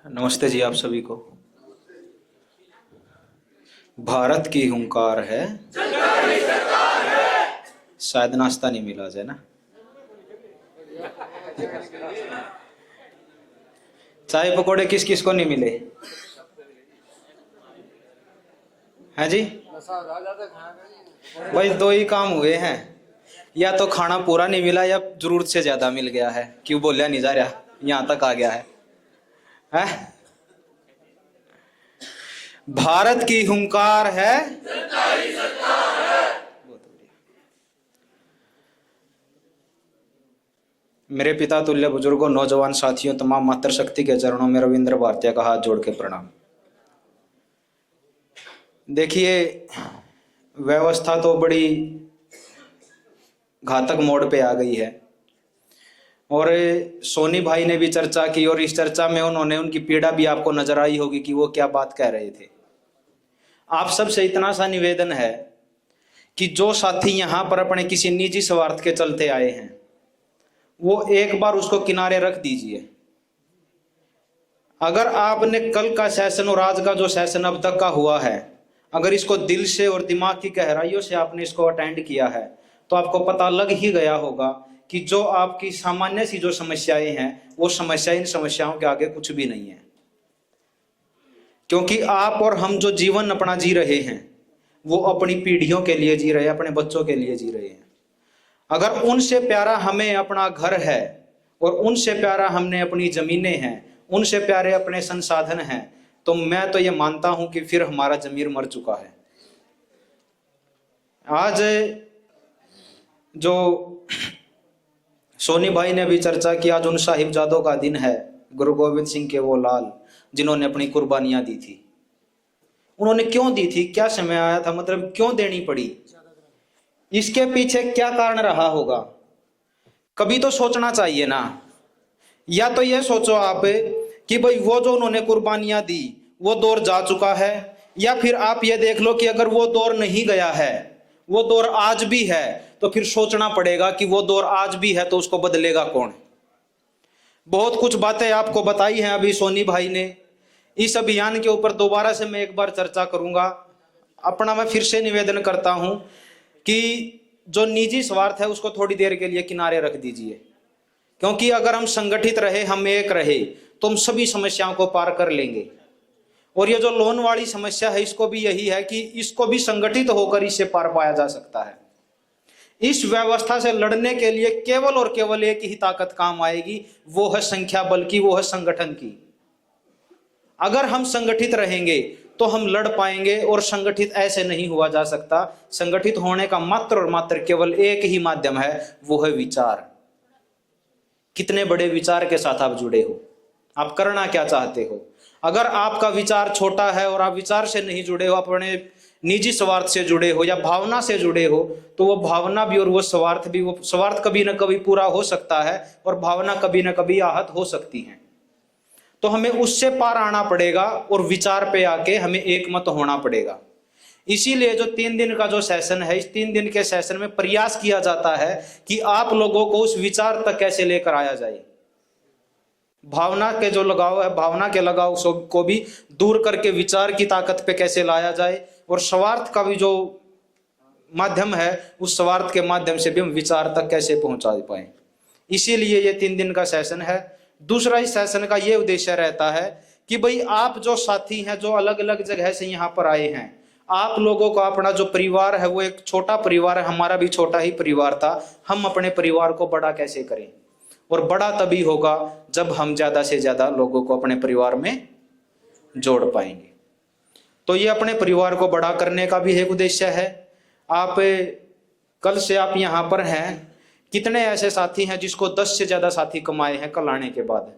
नमस्ते जी आप सभी को। भारत की हुंकार है, शायद नाश्ता नहीं मिला है ना। चाय पकोड़े किस किस को नहीं मिले हैं जी? भाई दो ही काम हुए हैं, या तो खाना पूरा नहीं मिला या जरूरत से ज्यादा मिल गया है। क्यों बोलिया नहीं जा रहा, यहां तक आ गया है। भारत की हुंकार है। मेरे पिता तुल्य बुजुर्गों, नौजवान साथियों, तमाम मातृशक्ति के चरणों में रविंद्र भारतीय का हाथ जोड़ के प्रणाम। देखिए, व्यवस्था तो बड़ी घातक मोड़ पे आ गई है और सोनी भाई ने भी चर्चा की और इस चर्चा में उन्होंने उनकी पीड़ा भी आपको नजर आई होगी कि वो क्या बात कह रहे थे। आप सबसे इतना सा निवेदन है कि जो साथी यहां पर अपने किसी निजी स्वार्थ के चलते आए हैं वो एक बार उसको किनारे रख दीजिए। अगर आपने कल का सेशन और आज का जो सेशन अब तक का हुआ है, अगर इसको दिल से और दिमाग की गहराइयों से आपने इसको अटेंड किया है तो आपको पता लग ही गया होगा कि जो आपकी सामान्य सी जो समस्याएं हैं वो समस्याएं इन समस्याओं के आगे कुछ भी नहीं है। क्योंकि आप और हम जो जीवन अपना जी रहे हैं वो अपनी पीढ़ियों के लिए जी रहे हैं, अपने बच्चों के लिए जी रहे हैं। अगर उनसे प्यारा हमें अपना घर है और उनसे प्यारा हमने अपनी जमीनें हैं, उनसे प्यारे अपने संसाधन हैं, तो मैं तो ये मानता हूं कि फिर हमारा जमीर मर चुका है। आज जो सोनी भाई ने भी चर्चा की, आज उन साहिबजादों का दिन है, गुरु गोविंद सिंह के वो लाल जिन्होंने अपनी कुर्बानियां दी थी। उन्होंने क्यों दी थी, क्या समय आया था, मतलब क्यों देनी पड़ी, इसके पीछे क्या कारण रहा होगा, कभी तो सोचना चाहिए ना। या तो ये सोचो आप कि भाई वो जो उन्होंने कुर्बानियां दी वो दौर जा चुका है, या फिर आप ये देख लो कि अगर वो दौर नहीं गया है, वो दौर आज भी है, तो फिर सोचना पड़ेगा कि वो दौर आज भी है तो उसको बदलेगा कौन। बहुत कुछ बातें आपको बताई हैं अभी सोनी भाई ने। इस अभियान के ऊपर दोबारा से मैं एक बार चर्चा करूंगा। अपना मैं फिर से निवेदन करता हूं कि जो निजी स्वार्थ है उसको थोड़ी देर के लिए किनारे रख दीजिए, क्योंकि अगर हम संगठित रहे, हम एक रहे, तो हम सभी समस्याओं को पार कर लेंगे। और ये जो लोन वाली समस्या है इसको भी यही है कि इसको भी संगठित होकर इससे पार पाया जा सकता है। इस व्यवस्था से लड़ने के लिए केवल और केवल एक ही ताकत काम आएगी, वो है संख्या बल की, वो है संगठन की। अगर हम संगठित रहेंगे तो हम लड़ पाएंगे, और संगठित ऐसे नहीं हुआ जा सकता। संगठित होने का मात्र और मात्र केवल एक ही माध्यम है, वो है विचार। कितने बड़े विचार के साथ आप जुड़े हो, आप करना क्या चाहते हो। अगर आपका विचार छोटा है और आप विचार से नहीं जुड़े हो, अपने निजी स्वार्थ से जुड़े हो या भावना से जुड़े हो, तो वो भावना भी और वो स्वार्थ भी, वो स्वार्थ कभी ना कभी पूरा हो सकता है और भावना कभी ना कभी आहत हो सकती है। तो हमें उससे पार आना पड़ेगा और विचार पे आके हमें एक मत होना पड़ेगा। इसीलिए जो 3 दिन का जो सेशन है, इस 3 दिन के सेशन में प्रयास किया जाता है कि आप लोगों को उस विचार तक कैसे लेकर आया जाए। भावना के जो लगाव है, भावना के लगाव को भी दूर करके विचार की ताकत पे कैसे लाया जाए, और स्वार्थ का भी जो माध्यम है उस स्वार्थ के माध्यम से भी हम विचार तक कैसे पहुंचा पाए। इसीलिए ये 3 दिन का सेशन है। दूसरा इस सेशन का ये उद्देश्य रहता है कि भाई आप जो साथी हैं, जो अलग अलग जगह से यहाँ पर आए हैं, आप लोगों का अपना जो परिवार है वो एक छोटा परिवार है, हमारा भी छोटा ही परिवार था। हम अपने परिवार को बड़ा कैसे करें, और बड़ा तभी होगा जब हम ज्यादा से ज्यादा लोगों को अपने परिवार में जोड़ पाएंगे। तो ये अपने परिवार को बड़ा करने का भी एक उद्देश्य है। आप कल से आप यहाँ पर हैं, कितने ऐसे साथी हैं जिसको 10 से ज्यादा साथी कमाए हैं कल आने के बाद।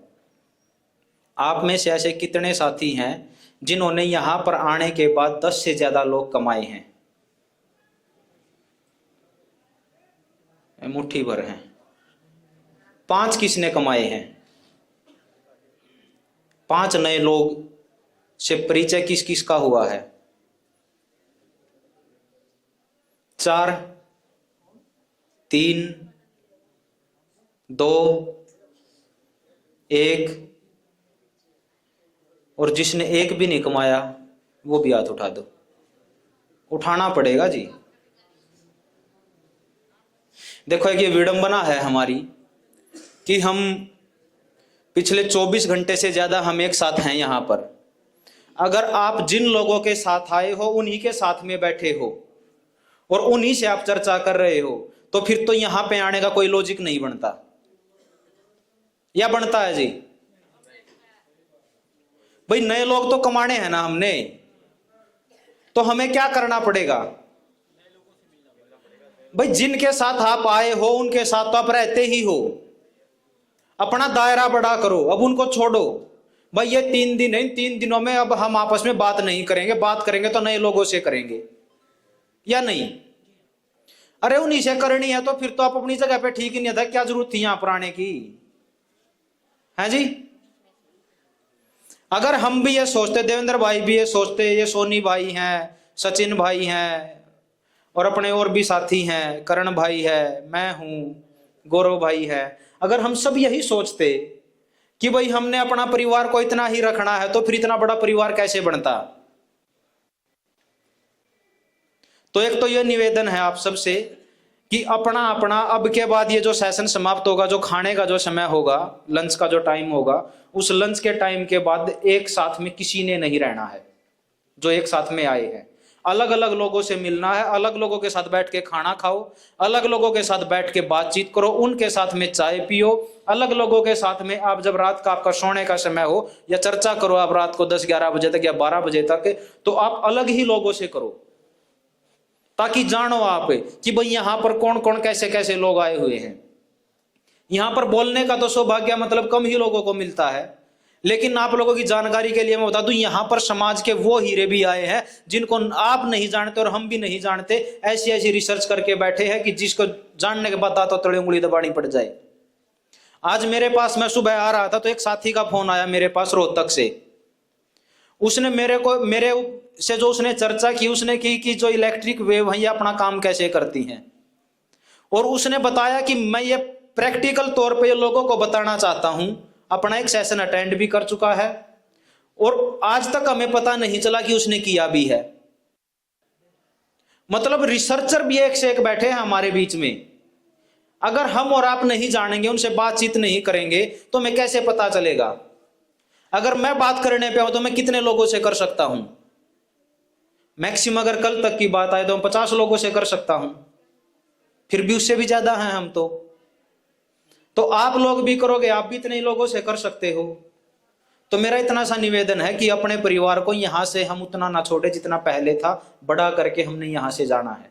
आप में से ऐसे कितने साथी हैं जिन्होंने यहां पर आने के बाद 10 से ज्यादा लोग कमाए हैं? मुट्ठी भर हैं। 5 किसने कमाए हैं? 5 नए लोग से परिचय किस किस का हुआ है? 4, 3, 2, 1। और जिसने एक भी नहीं कमाया वो भी हाथ उठा दो। उठाना पड़ेगा जी। देखो एक ये विडंबना है हमारी कि हम पिछले 24 घंटे से ज्यादा हम एक साथ हैं यहाँ पर। अगर आप जिन लोगों के साथ आए हो उन्हीं के साथ में बैठे हो और उन्हीं से आप चर्चा कर रहे हो, तो फिर तो यहां पे आने का कोई लॉजिक नहीं बनता, या बनता है जी? भाई नए लोग तो कमाने हैं ना हमने, तो हमें क्या करना पड़ेगा? भाई जिनके साथ आप आए हो उनके साथ तो आप रहते ही हो, अपना दायरा बड़ा करो, अब उनको छोड़ो। भाई ये 3 दिन है, 3 दिनों में अब हम आपस में बात नहीं करेंगे, बात करेंगे तो नए लोगों से करेंगे या नहीं? अरे उन्हीं से करनी है तो फिर तो आप अपनी जगह पे ठीक ही नहीं था, क्या जरूरत थी यहां पर आने की, है जी? अगर हम भी ये सोचते, देवेंद्र भाई भी ये सोचते, ये सोनी भाई हैं, सचिन भाई हैं, और अपने और भी साथी हैं, करण भाई है, मैं हूं, गौरव भाई है, अगर हम सब यही सोचते कि भाई हमने अपना परिवार को इतना ही रखना है, तो फिर इतना बड़ा परिवार कैसे बनता? तो एक तो यह निवेदन है आप सबसे कि अपना अपना, अब के बाद ये जो सेशन समाप्त होगा, जो खाने का जो समय होगा, लंच का जो टाइम होगा, उस लंच के टाइम के बाद एक साथ में किसी ने नहीं रहना है। जो एक साथ में आए हैं, अलग अलग लोगों से मिलना है, अलग लोगों के साथ बैठ के खाना खाओ, अलग लोगों के साथ बैठ के बातचीत करो, उनके साथ में चाय पियो, अलग लोगों के साथ में आप जब रात का आपका सोने का समय हो या चर्चा करो आप रात को 10-11 बजे तक या 12 बजे तक, तो आप अलग ही लोगों से करो, ताकि जानो आप कि भाई यहां पर कौन कौन कैसे कैसे लोग आए हुए हैं। यहां पर बोलने का तो सौभाग्य मतलब कम ही लोगों को मिलता है, लेकिन आप लोगों की जानकारी के लिए मैं बता दूं, यहां पर समाज के वो हीरे भी आए हैं जिनको आप नहीं जानते और हम भी नहीं जानते। ऐसी ऐसी रिसर्च करके बैठे हैं कि जिसको जानने के बाद तो तड़े उंगली दबानी पड़ जाए। आज मेरे पास, मैं सुबह आ रहा था तो एक साथी का फोन आया मेरे पास रोहतक से। उसने मेरे से जो उसने चर्चा की, उसने की कि जो इलेक्ट्रिक वेव है ये अपना काम कैसे करती हैं, और उसने बताया कि मैं ये प्रैक्टिकल तौर पे लोगों को बताना चाहता हूं। अपना एक सेशन अटेंड भी कर चुका है और आज तक हमें पता नहीं चला कि उसने किया भी है। मतलब रिसर्चर भी एक से एक बैठे हैं हमारे बीच में। अगर हम और आप नहीं जानेंगे, उनसे बातचीत नहीं करेंगे, तो हमें कैसे पता चलेगा? अगर मैं बात करने पे हूं तो मैं कितने लोगों से कर सकता हूं? मैक्सिमम अगर कल तक की बात आए तो मैं 50 लोगों से कर सकता हूं, फिर भी उससे भी ज्यादा हैं हम तो आप लोग भी करोगे, आप भी इतने लोगों से कर सकते हो। तो मेरा इतना सा निवेदन है कि अपने परिवार को यहां से हम उतना ना छोड़े जितना पहले था, बड़ा करके हमने यहां से जाना है,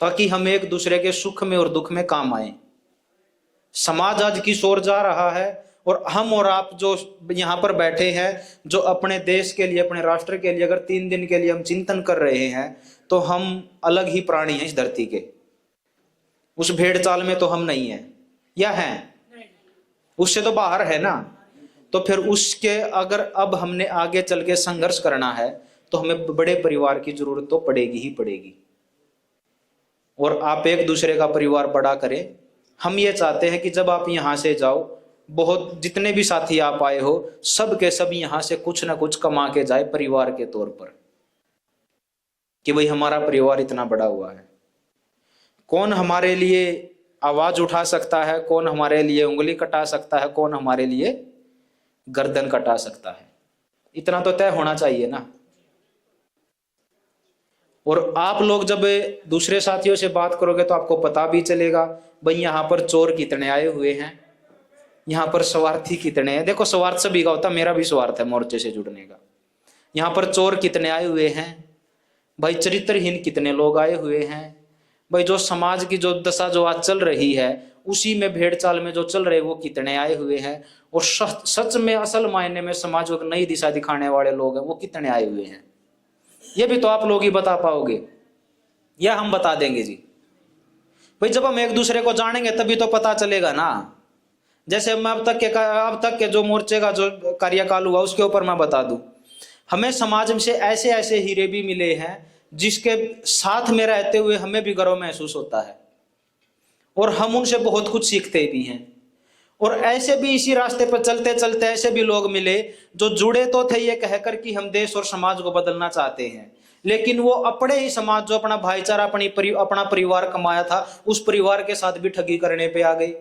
ताकि हम एक दूसरे के सुख में और दुख में काम आए। समाज आज किस ओर जा रहा है, और हम और आप जो यहाँ पर बैठे हैं, जो अपने देश के लिए, अपने राष्ट्र के लिए अगर 3 दिन के लिए हम चिंतन कर रहे हैं, तो हम अलग ही प्राणी हैं इस धरती के। उस भेड़ चाल में तो हम नहीं हैं, या हैं? उससे तो बाहर है ना। तो फिर उसके अगर अब हमने आगे चल के संघर्ष करना है तो हमें बड़े परिवार की जरूरत तो पड़ेगी ही पड़ेगी। और आप एक दूसरे का परिवार बड़ा करें। हम ये चाहते हैं कि जब आप यहाँ से जाओ, बहुत जितने भी साथी आप आए हो, सब के सब यहाँ से कुछ ना कुछ कमा के जाए परिवार के तौर पर, कि भाई हमारा परिवार इतना बड़ा हुआ है। कौन हमारे लिए आवाज उठा सकता है, कौन हमारे लिए उंगली कटा सकता है, कौन हमारे लिए गर्दन कटा सकता है, इतना तो तय होना चाहिए ना। और आप लोग जब दूसरे साथियों से बात करोगे तो आपको पता भी चलेगा भाई यहाँ पर चोर कितने आए हुए हैं, यहाँ पर स्वार्थी कितने हैं। देखो स्वार्थ सभी का होता, मेरा भी स्वार्थ है मोर्चे से जुड़ने का। यहाँ पर चोर कितने आए हुए हैं भाई, चरित्रहीन कितने लोग आए हुए हैं भाई, जो समाज की जो दशा जो आज चल रही है उसी में भेड़ चाल में जो चल रहे वो कितने आए हुए हैं, और सच में असल मायने में समाज को नई दिशा दिखाने वाले लोग हैं वो कितने आए हुए हैं। ये भी तो आप लोग ही बता पाओगे या हम बता देंगे जी? भाई जब हम एक दूसरे को जानेंगे तभी तो पता चलेगा ना। जैसे मैं अब तक के जो मोर्चे का जो कार्यकाल हुआ उसके ऊपर मैं बता दूं, हमें समाज में से ऐसे ऐसे हीरे भी मिले हैं जिसके साथ में रहते हुए हमें भी गर्व महसूस होता है, और हम उनसे बहुत कुछ सीखते भी हैं। और ऐसे भी इसी रास्ते पर चलते चलते ऐसे भी लोग मिले जो जुड़े तो थे ये कहकर कि हम देश और समाज को बदलना चाहते हैं, लेकिन वो अपने ही समाज, जो अपना भाईचारा, अपना परिवार कमाया था, उस परिवार के साथ भी ठगी करने पे आ गए।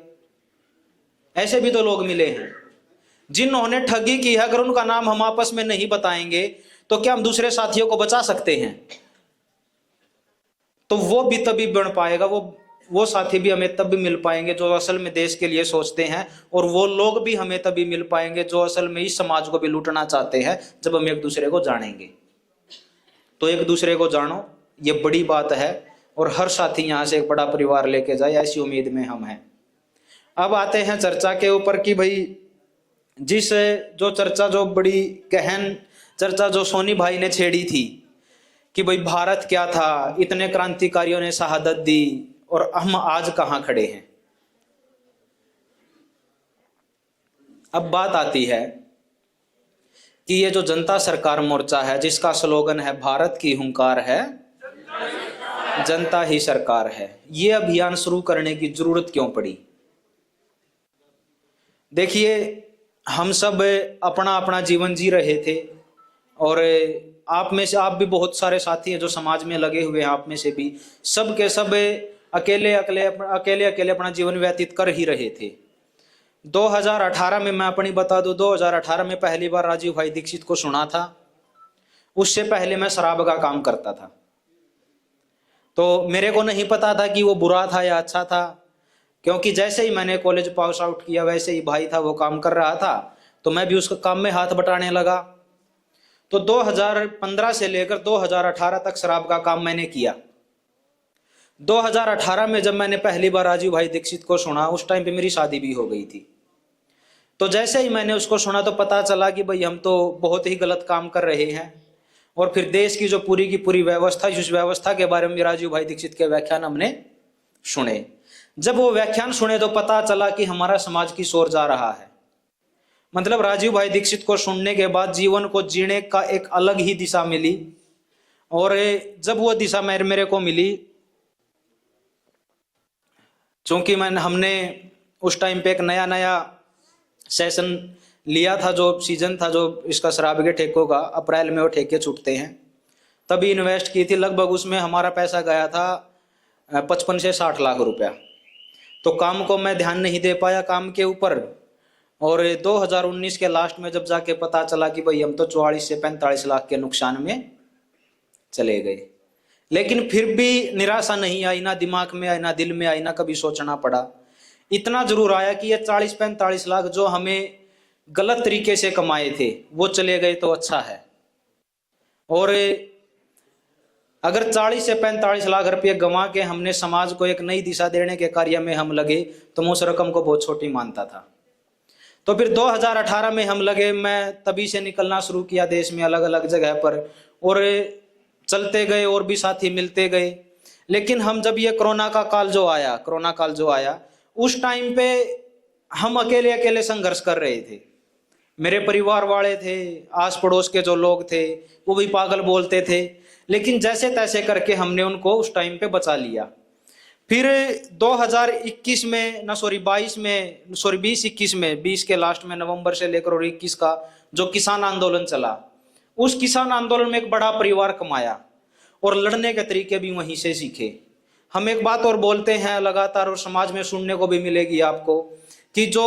ऐसे भी तो लोग मिले हैं जिन्होंने ठगी की है। अगर उनका नाम हम आपस में नहीं बताएंगे तो क्या हम दूसरे साथियों को बचा सकते हैं? तो वो भी तभी बन पाएगा, वो साथी भी हमें तब भी मिल पाएंगे जो असल में देश के लिए सोचते हैं, और वो लोग भी हमें तभी मिल पाएंगे जो असल में इस समाज को भी लूटना चाहते हैं, जब हम एक दूसरे को जानेंगे। तो एक दूसरे को जानो, ये बड़ी बात है, और हर साथी यहाँ से एक बड़ा परिवार लेके जाए, ऐसी उम्मीद में हम हैं। अब आते हैं चर्चा के ऊपर कि भाई जो चर्चा, जो बड़ी गहन चर्चा जो सोनी भाई ने छेड़ी थी कि भाई भारत क्या था, इतने क्रांतिकारियों ने शहादत दी और हम आज कहां खड़े हैं। अब बात आती है कि ये जो जनता सरकार मोर्चा है, जिसका स्लोगन है भारत की हुंकार है, जनता ही सरकार है, ये अभियान शुरू करने की जरूरत क्यों पड़ी? देखिए, हम सब अपना अपना जीवन जी रहे थे, और आप में से, आप भी बहुत सारे साथी हैं जो समाज में लगे हुए हैं, आप में से भी सब के सब अकेले अकेले अपना जीवन व्यतीत कर ही रहे थे। 2018 में, मैं अपनी बता दूं, 2018 में पहली बार राजीव भाई दीक्षित को सुना था। उससे पहले मैं शराब का काम करता था, तो मेरे को नहीं पता था कि वो बुरा था या अच्छा था, क्योंकि जैसे ही मैंने कॉलेज पास आउट किया वैसे ही भाई था वो काम कर रहा था, तो मैं भी उसके काम में हाथ बटाने लगा। तो 2015 से लेकर 2018 तक शराब का काम मैंने किया। 2018 में जब मैंने पहली बार राजीव भाई दीक्षित को सुना, उस टाइम पे मेरी शादी भी हो गई थी। तो जैसे ही मैंने उसको सुना तो पता चला कि भाई हम तो बहुत ही गलत काम कर रहे हैं, और फिर देश की जो पूरी की पूरी व्यवस्था, उस व्यवस्था के बारे में राजीव भाई दीक्षित के व्याख्यान हमने सुने। जब वो व्याख्यान सुने तो पता चला कि हमारा समाज की ओर जा रहा है। मतलब राजीव भाई दीक्षित को सुनने के बाद जीवन को जीने का एक अलग ही दिशा मिली, और जब वो दिशा मेरे को मिली, चूंकि हमने उस टाइम पे एक नया सेशन लिया था, जो सीजन था जो इसका शराब के ठेकों का, अप्रैल में वो ठेके छूटते हैं, तभी इन्वेस्ट की थी। लगभग उसमें हमारा पैसा गया था 55 से 60 लाख रुपया। तो काम को मैं ध्यान नहीं दे पाया काम के ऊपर, और 2019 के लास्ट में जब जाके पता चला कि भाई हम तो 44 से 45 लाख के नुकसान में चले गए। लेकिन फिर भी निराशा नहीं आई, ना दिमाग में आई, ना दिल में आई, ना कभी सोचना पड़ा। इतना जरूर आया कि ये 40-45 लाख जो हमें गलत तरीके से कमाए थे वो चले गए तो अच्छा है, और अगर 40 से 45 लाख रुपये गंवा के हमने समाज को एक नई दिशा देने के कार्य में हम लगे, तो मैं उस रकम को बहुत छोटी मानता था। तो फिर 2018 में हम लगे, मैं तभी से निकलना शुरू किया देश में अलग अलग जगह पर, और चलते गए और भी साथी मिलते गए। लेकिन हम जब ये कोरोना काल जो आया, उस टाइम पे हम अकेले संघर्ष कर रहे थे। मेरे परिवार वाले थे, आस पड़ोस के जो लोग थे वो भी पागल बोलते थे, लेकिन जैसे तैसे करके हमने उनको उस टाइम पे बचा लिया। फिर 2021 में, 2021 में, 20 के लास्ट में, नवंबर से लेकर और 21 का जो किसान आंदोलन चला, उस किसान आंदोलन में एक बड़ा परिवार कमाया, और लड़ने के तरीके भी वहीं से सीखे। हम एक बात और बोलते हैं लगातार, और समाज में सुनने को भी मिलेगी आपको, कि जो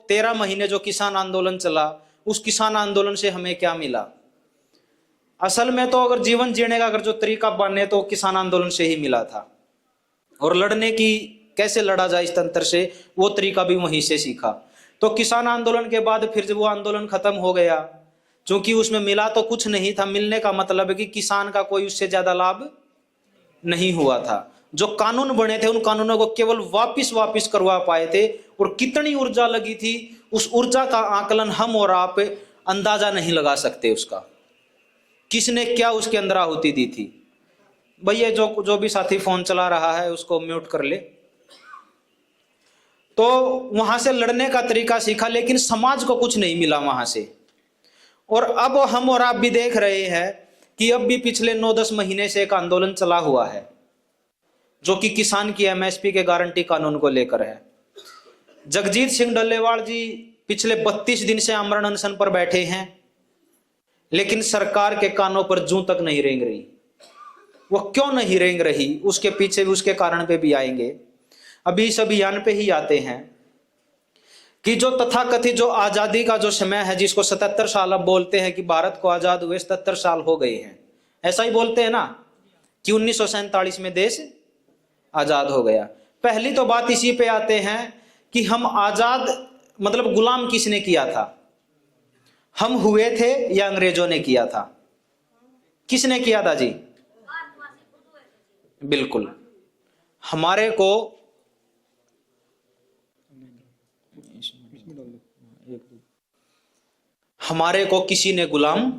13 महीने जो किसान आंदोलन चला, उस किसान आंदोलन से हमें क्या मिला? असल में तो अगर जीवन जीने का अगर जो तरीका बने तो किसान आंदोलन से ही मिला था, और लड़ने की, कैसे लड़ा जाए इस तंत्र से, वो तरीका भी वहीं से सीखा। तो किसान आंदोलन के बाद फिर जब वो आंदोलन खत्म हो गया, क्योंकि उसमें मिला तो कुछ नहीं था, मिलने का मतलब है कि किसान का कोई उससे ज्यादा लाभ नहीं हुआ था। जो कानून बने थे उन कानूनों को केवल वापिस करवा पाए थे, और कितनी ऊर्जा लगी थी, उस ऊर्जा का आकलन हम और आप अंदाजा नहीं लगा सकते उसका, किसने क्या उसके अंदर आहुति दी थी। भैया जो भी साथी फोन चला रहा है उसको म्यूट कर ले। तो वहां से लड़ने का तरीका सीखा, लेकिन समाज को कुछ नहीं मिला वहां से। और अब हम और आप भी देख रहे हैं कि अब भी पिछले 9-10 महीने से एक आंदोलन चला हुआ है, जो कि किसान की एमएसपी के गारंटी कानून को लेकर है। जगजीत सिंह डल्लेवाल जी पिछले 32 दिन से आमरण अनशन पर बैठे हैं, लेकिन सरकार के कानों पर जूं तक नहीं रेंग रही। वो क्यों नहीं रेंग रही, उसके पीछे भी उसके कारण पे भी आएंगे। अभी इस अभियान पे ही आते हैं कि जो तथाकथित जो आजादी का जो समय है, जिसको 77 साल अब बोलते हैं कि भारत को आजाद हुए 77 साल हो गए हैं, ऐसा ही बोलते हैं ना कि 1947 में देश आजाद हो गया। पहली तो बात इसी पे आते हैं कि हम आजाद मतलब गुलाम किसने किया था? हम हुए थे या अंग्रेजों ने किया था? किसने किया था जी? बिल्कुल, हमारे को किसी ने गुलाम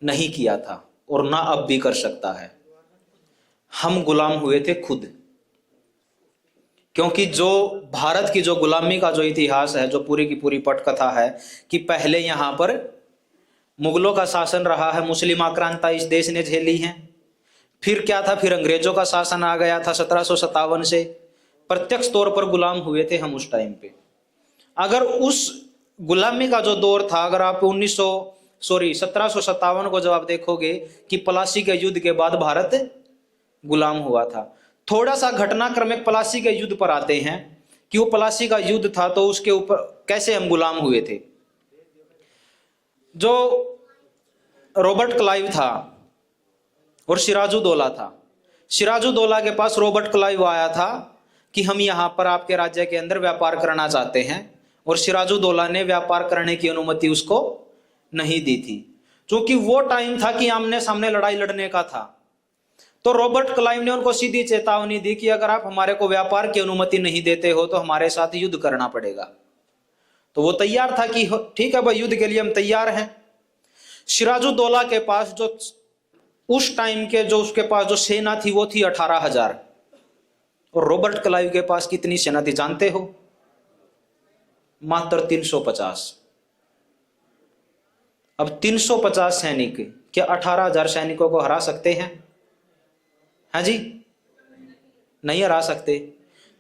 नहीं किया था और ना अब भी कर सकता है। हम गुलाम हुए थे खुद, क्योंकि जो भारत की जो गुलामी का जो इतिहास है, जो पूरी की पूरी पटकथा है कि पहले यहां पर मुगलों का शासन रहा है, मुस्लिम आक्रांता इस देश ने झेली है। फिर क्या था, फिर अंग्रेजों का शासन आ गया था 1757 से। प्रत्यक्ष तौर पर गुलाम हुए थे हम उस टाइम पे। अगर उस गुलामी का जो दौर था, अगर आप 1757 को जब आप देखोगे कि प्लासी के युद्ध के बाद भारत गुलाम हुआ था। थोड़ा सा घटनाक्रमिक प्लासी के युद्ध पर आते हैं कि वो प्लासी का युद्ध था तो उसके ऊपर कैसे हम गुलाम हुए थे। जो रॉबर्ट क्लाइव था और सिराजुद्दौला था, सिराजुद्दौला के पास रॉबर्ट क्लाइव आया था कि हम यहाँ पर आपके राज्य के अंदर व्यापार करना चाहते हैं, और सिराजुद्दौला ने व्यापार करने की अनुमति उसको नहीं दी थी, क्योंकि वो टाइम था कि आमने सामने लड़ाई लड़ने का था। तो रॉबर्ट क्लाइव ने उनको सीधी चेतावनी दी कि अगर आप हमारे को व्यापार की अनुमति नहीं देते हो तो हमारे साथ युद्ध करना पड़ेगा। तो वो तैयार था कि ठीक है भाई, युद्ध के लिए हम तैयार हैं। सिराजुद्दौला के पास जो उस टाइम के जो उसके पास जो सेना थी वो थी 18,000, और रॉबर्ट क्लाइव के पास कितनी सेना थी जानते हो? मात्र 350। अब 350 सैनिक क्या 18,000 सैनिकों को हरा सकते हैं? हाँ जी, नहीं हरा सकते।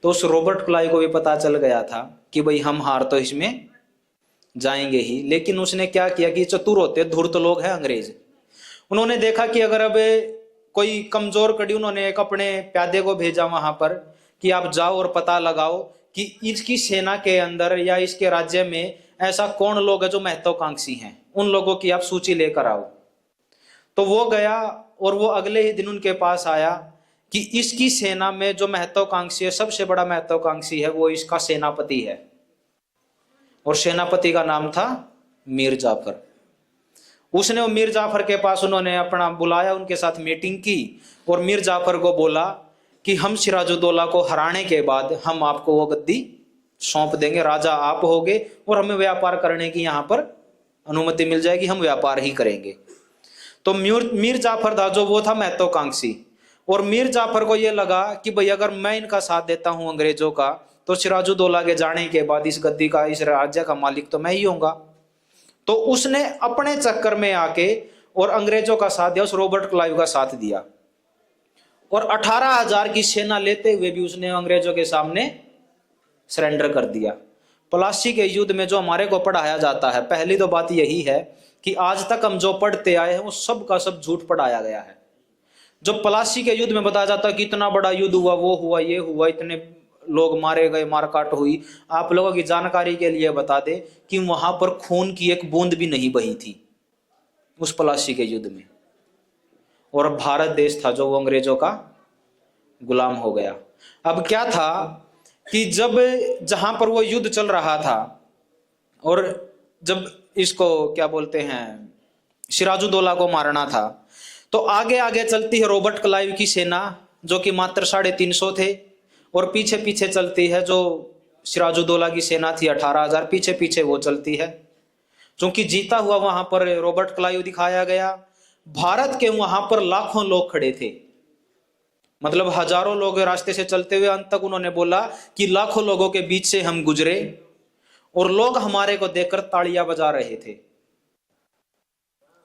तो उस रॉबर्ट क्लाइव को भी पता चल गया था कि भाई हम हार तो इसमें जाएंगे ही। लेकिन उसने क्या किया कि चतुर होते धूर्त लोग हैं अंग्रेज, उन्होंने देखा कि अगर अब कोई कमजोर कड़ी, उन्होंने एक अपने प्यादे को भेजा वहां पर कि आप जाओ और पता लगाओ कि इसकी सेना के अंदर या इसके राज्य में ऐसा कौन लोग है जो महत्वाकांक्षी हैं, उन लोगों की आप सूची लेकर आओ। तो वो गया और वो अगले ही दिन उनके पास आया कि इसकी सेना में जो महत्वाकांक्षी है, सबसे बड़ा महत्वाकांक्षी है, वो इसका सेनापति है, और सेनापति का नाम था मीर जाफर। उसने वो मीर जाफर के पास उन्होंने अपना बुलाया, उनके साथ मीटिंग की, और मीर जाफर को बोला कि हम सिराजुद्दौला को हराने के बाद हम आपको वो गद्दी सौंप देंगे, राजा आप होगे, और हमें व्यापार करने की यहाँ पर अनुमति मिल जाएगी, हम व्यापार ही करेंगे। तो मीर जाफर था जो वो था महत्वाकांक्षी, और मीर जाफर को ये लगा कि भाई अगर मैं इनका साथ देता हूं अंग्रेजों का, तो सिराजुद्दौला के जाने के बाद इस गद्दी का, इस राज्य का मालिक तो मैं ही होऊंगा। तो उसने अपने चक्कर में आके और अंग्रेजों का साथ दिया, उस रॉबर्ट क्लाइव का साथ दिया, और 18,000 की सेना लेते हुए भी उसने अंग्रेजों के सामने सरेंडर कर दिया। प्लासी के युद्ध में जो हमारे को पढ़ाया जाता है, पहली तो बात यही है कि आज तक हम जो पढ़ते आए हैं वो सब का सब झूठ पढ़ाया गया है। जो प्लासी के युद्ध में बताया जाता है कि इतना बड़ा युद्ध हुआ, वो हुआ, ये हुआ, इतने लोग मारे गए, मारकाट हुई, आप लोगों की जानकारी के लिए बता दें कि वहां पर खून की एक बूंद भी नहीं बही थी उस प्लासी के युद्ध में, और भारत देश था जो वो अंग्रेजों का गुलाम हो गया। अब क्या था कि जब जहां पर वो युद्ध चल रहा था, और जब इसको क्या बोलते हैं सिराजुद्दौला को मारना था, तो आगे आगे चलती है रॉबर्ट क्लाइव की सेना जो कि मात्र 350 थे, और पीछे पीछे चलती है जो सिराजुद्दौला की सेना थी 18,000, पीछे पीछे वो चलती है। क्योंकि जीता हुआ वहां पर रॉबर्ट क्लाइव दिखाया गया। भारत के वहां पर लाखों लोग खड़े थे, मतलब हजारों लोग रास्ते से चलते हुए, अंत तक उन्होंने बोला कि लाखों लोगों के बीच से हम गुजरे और लोग हमारे को देखकर तालियां बजा रहे थे।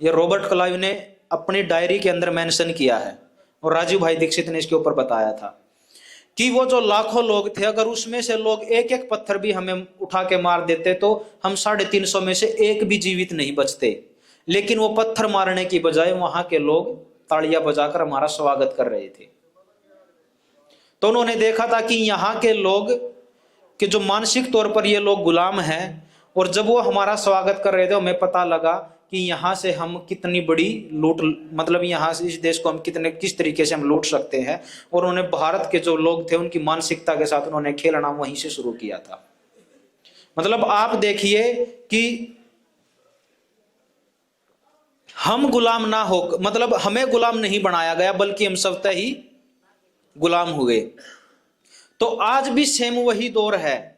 ये रॉबर्ट क्लाइव ने अपनी डायरी के अंदर मेंशन किया है, और राजीव भाई दीक्षित ने इसके ऊपर बताया था कि वो जो लाखों लोग थे, अगर उसमें से लोग एक एक पत्थर भी हमें उठा के मार देते तो हम 350 में से एक भी जीवित नहीं बचते। लेकिन वो पत्थर मारने की बजाय वहां के लोग तालियां बजाकर हमारा स्वागत कर रहे थे। तो उन्होंने देखा था कि यहाँ के लोग कि जो मानसिक तौर पर ये लोग गुलाम हैं, और जब वो हमारा स्वागत कर रहे थे हमें पता लगा कि यहाँ से हम कितनी बड़ी लूट, मतलब यहाँ से इस देश को हम किस तरीके से हम लूट सकते हैं। और उन्होंने भारत के जो लोग थे उनकी मानसिकता के साथ उन्होंने खेलना वहीं से शुरू किया था। मतलब आप देखिए कि हम गुलाम ना हो, मतलब हमें गुलाम नहीं बनाया गया बल्कि हम स्वतः ही गुलाम हुए। तो आज भी सेम वही दौर है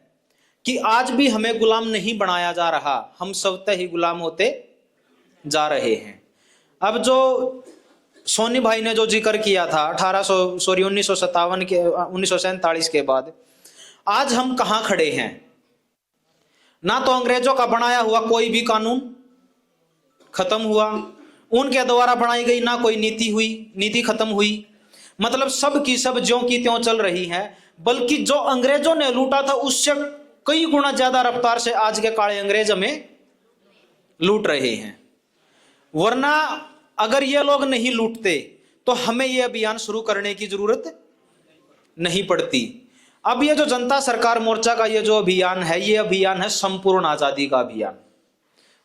कि आज भी हमें गुलाम नहीं बनाया जा रहा, हम स्वतः ही गुलाम होते जा रहे हैं। अब जो सोनी भाई ने जो जिक्र किया था 1947 के बाद आज हम कहां खड़े हैं। ना तो अंग्रेजों का बनाया हुआ कोई भी कानून खत्म हुआ, उनके द्वारा बनाई गई ना कोई नीति खत्म हुई, मतलब सब की सब ज्यों की त्यों चल रही है। बल्कि जो अंग्रेजों ने लूटा था उससे कई गुना ज्यादा रफ्तार से आज के काले अंग्रेज हमें लूट रहे हैं। वरना अगर ये लोग नहीं लूटते तो हमें ये अभियान शुरू करने की जरूरत नहीं पड़ती। अब ये जो जनता सरकार मोर्चा का ये जो अभियान है, ये अभियान है संपूर्ण आजादी का अभियान।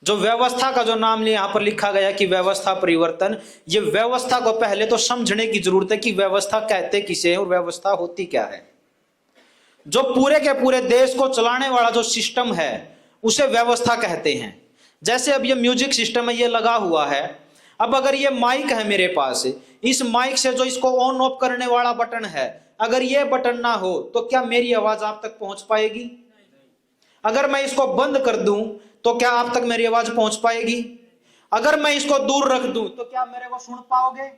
जो व्यवस्था का जो नाम यहां पर लिखा गया कि व्यवस्था परिवर्तन, ये व्यवस्था को पहले तो समझने की जरूरत है कि व्यवस्था कहते किसे है और व्यवस्था होती क्या है। जो पूरे के पूरे देश को चलाने वाला जो सिस्टम है उसे व्यवस्था कहते हैं। जैसे अब ये म्यूजिक सिस्टम है, ये लगा हुआ है। अब अगर ये माइक है मेरे पास, इस माइक से जो इसको ऑन ऑफ करने वाला बटन है, अगर ये बटन ना हो तो क्या मेरी आवाज आप तक पहुंच पाएगी? अगर मैं इसको बंद कर दूं तो क्या आप तक मेरी आवाज पहुंच पाएगी? अगर मैं इसको दूर रख दूं तो क्या मेरे को सुन पाओगे?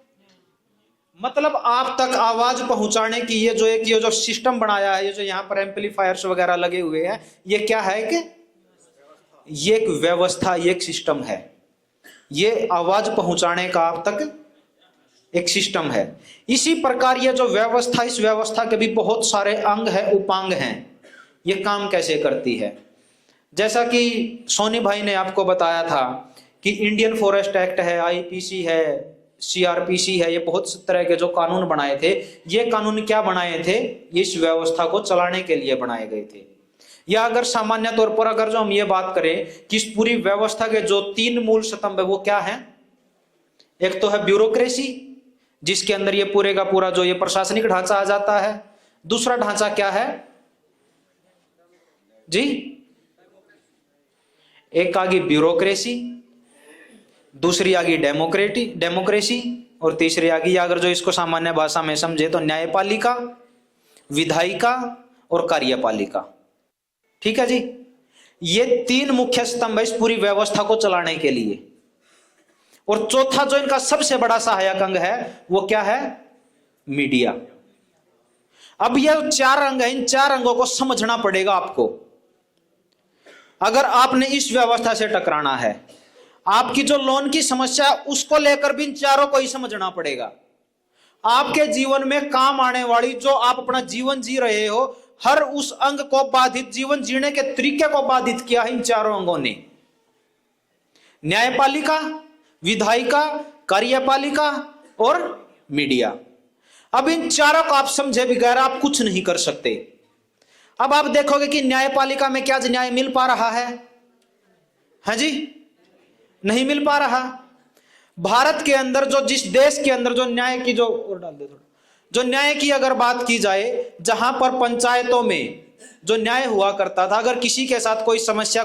मतलब आप तक आवाज पहुंचाने की ये जो सिस्टम बनाया है, ये जो यहाँ पर एम्पलीफायर्स वगैरह लगे हुए हैं, ये क्या है कि ये एक व्यवस्था, ये एक सिस्टम है। ये आवाज पहुंचाने का आप तक एक सिस्टम है। इसी प्रकार ये जो व्यवस्था, इस व्यवस्था के भी बहुत सारे अंग है, उपांग हैं। ये काम कैसे करती है? जैसा कि सोनी भाई ने आपको बताया था कि इंडियन फॉरेस्ट एक्ट है, आईपीसी है, सीआरपीसी है, ये बहुत तरह के जो कानून बनाए थे। ये कानून क्या बनाए थे? इस व्यवस्था को चलाने के लिए बनाए गए थे। या अगर सामान्य तौर पर अगर जो हम ये बात करें कि इस पूरी व्यवस्था के जो 3 मूल स्तंभ है वो क्या है? एक तो है ब्यूरोक्रेसी, जिसके अंदर ये पूरे का पूरा जो ये प्रशासनिक ढांचा आ जाता है। दूसरा ढांचा क्या है जी? एक आ गई ब्यूरोक्रेसी, दूसरी आ गई डेमोक्रेसी, और तीसरी आ गई, अगर जो इसको सामान्य भाषा में समझे तो न्यायपालिका, विधायिका और कार्यपालिका। ठीक है जी। ये 3 मुख्य स्तंभ है इस पूरी व्यवस्था को चलाने के लिए। और चौथा जो इनका सबसे बड़ा सहायक अंग है वो क्या है? मीडिया। अब ये 4 अंग है, इन 4 अंगों को समझना पड़ेगा आपको। अगर आपने इस व्यवस्था से टकराना है, आपकी जो लोन की समस्या है उसको लेकर भी इन 4 को ही समझना पड़ेगा। आपके जीवन में काम आने वाली, जो आप अपना जीवन जी रहे हो, हर उस अंग को बाधित, जीवन जीने के तरीके को बाधित किया है इन 4 अंगों ने। न्यायपालिका, विधायिका, कार्यपालिका और मीडिया। अब इन 4 को आप समझे बगैर आप कुछ नहीं कर सकते। अब आप देखोगे कि न्यायपालिका में क्या न्याय मिल पा रहा है? हाँ जी, नहीं मिल पा रहा। भारत के अंदर जो, जिस देश के अंदर जो न्याय की जो, और डाल दे थोड़ा, जो न्याय की अगर बात की जाए, जहां पर पंचायतों में जो न्याय हुआ करता था, अगर किसी के साथ कोई समस्या,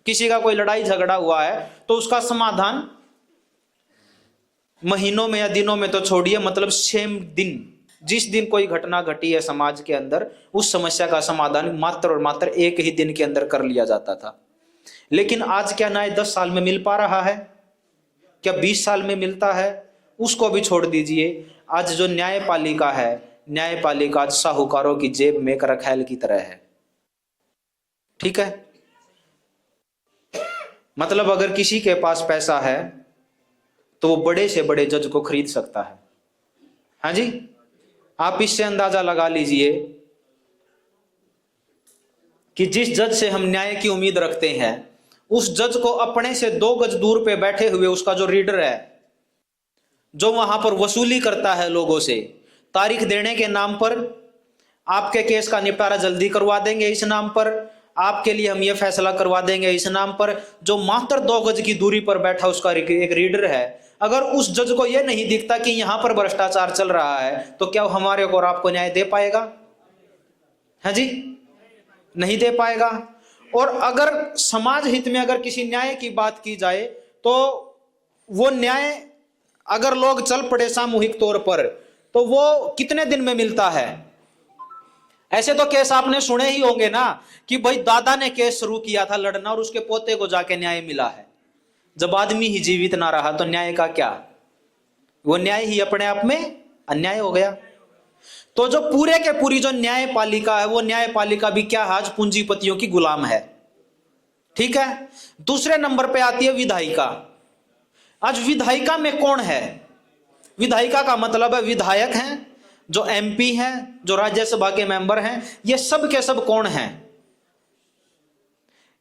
किसी का कोई लड़ाई झगड़ा हुआ है तो उसका समाधान महीनों में या दिनों में तो छोड़िए, मतलब सेम दिन, जिस दिन कोई घटना घटी है समाज के अंदर, उस समस्या का समाधान मात्र और मात्र एक ही दिन के अंदर कर लिया जाता था। लेकिन आज क्या न्याय 10 साल में मिल पा रहा है? क्या 20 साल में मिलता है? उसको भी छोड़ दीजिए। आज जो न्यायपालिका है, न्यायपालिका आज साहूकारों की जेब में करखैल की तरह है। ठीक है, मतलब अगर किसी के पास पैसा है तो वो बड़े से बड़े जज को खरीद सकता है। हाँ जी, आप इससे अंदाजा लगा लीजिए कि जिस जज से हम न्याय की उम्मीद रखते हैं, उस जज को अपने से 2 गज दूर पे बैठे हुए उसका जो रीडर है, जो वहां पर वसूली करता है लोगों से, तारीख देने के नाम पर, आपके केस का निपटारा जल्दी करवा देंगे इस नाम पर, आपके लिए हम ये फैसला करवा देंगे इस नाम पर, जो मात्र 2 गज की दूरी पर बैठा उसका एक रीडर है, अगर उस जज को यह नहीं दिखता कि यहां पर भ्रष्टाचार चल रहा है, तो क्या हमारे को और आपको न्याय दे पाएगा? है जी, नहीं दे पाएगा। और अगर समाज हित में अगर किसी न्याय की बात की जाए, तो वो न्याय अगर लोग चल पड़े सामूहिक तौर पर, तो वो कितने दिन में मिलता है? ऐसे तो केस आपने सुने ही होंगे ना कि भाई दादा ने केस शुरू किया था लड़ना और उसके पोते को जाके न्याय मिला है। जब आदमी ही जीवित ना रहा तो न्याय का क्या? वो न्याय ही अपने आप में अन्याय हो गया। तो जो पूरे के पूरी जो न्यायपालिका है, वो न्यायपालिका भी क्या है? आज पूंजीपतियों की गुलाम है। ठीक है। दूसरे नंबर पे आती है विधायिका। आज विधायिका में कौन है? विधायिका का मतलब है विधायक हैं, जो एमपी हैं, जो राज्यसभा के मेंबर हैं, ये सब के सब कौन हैं?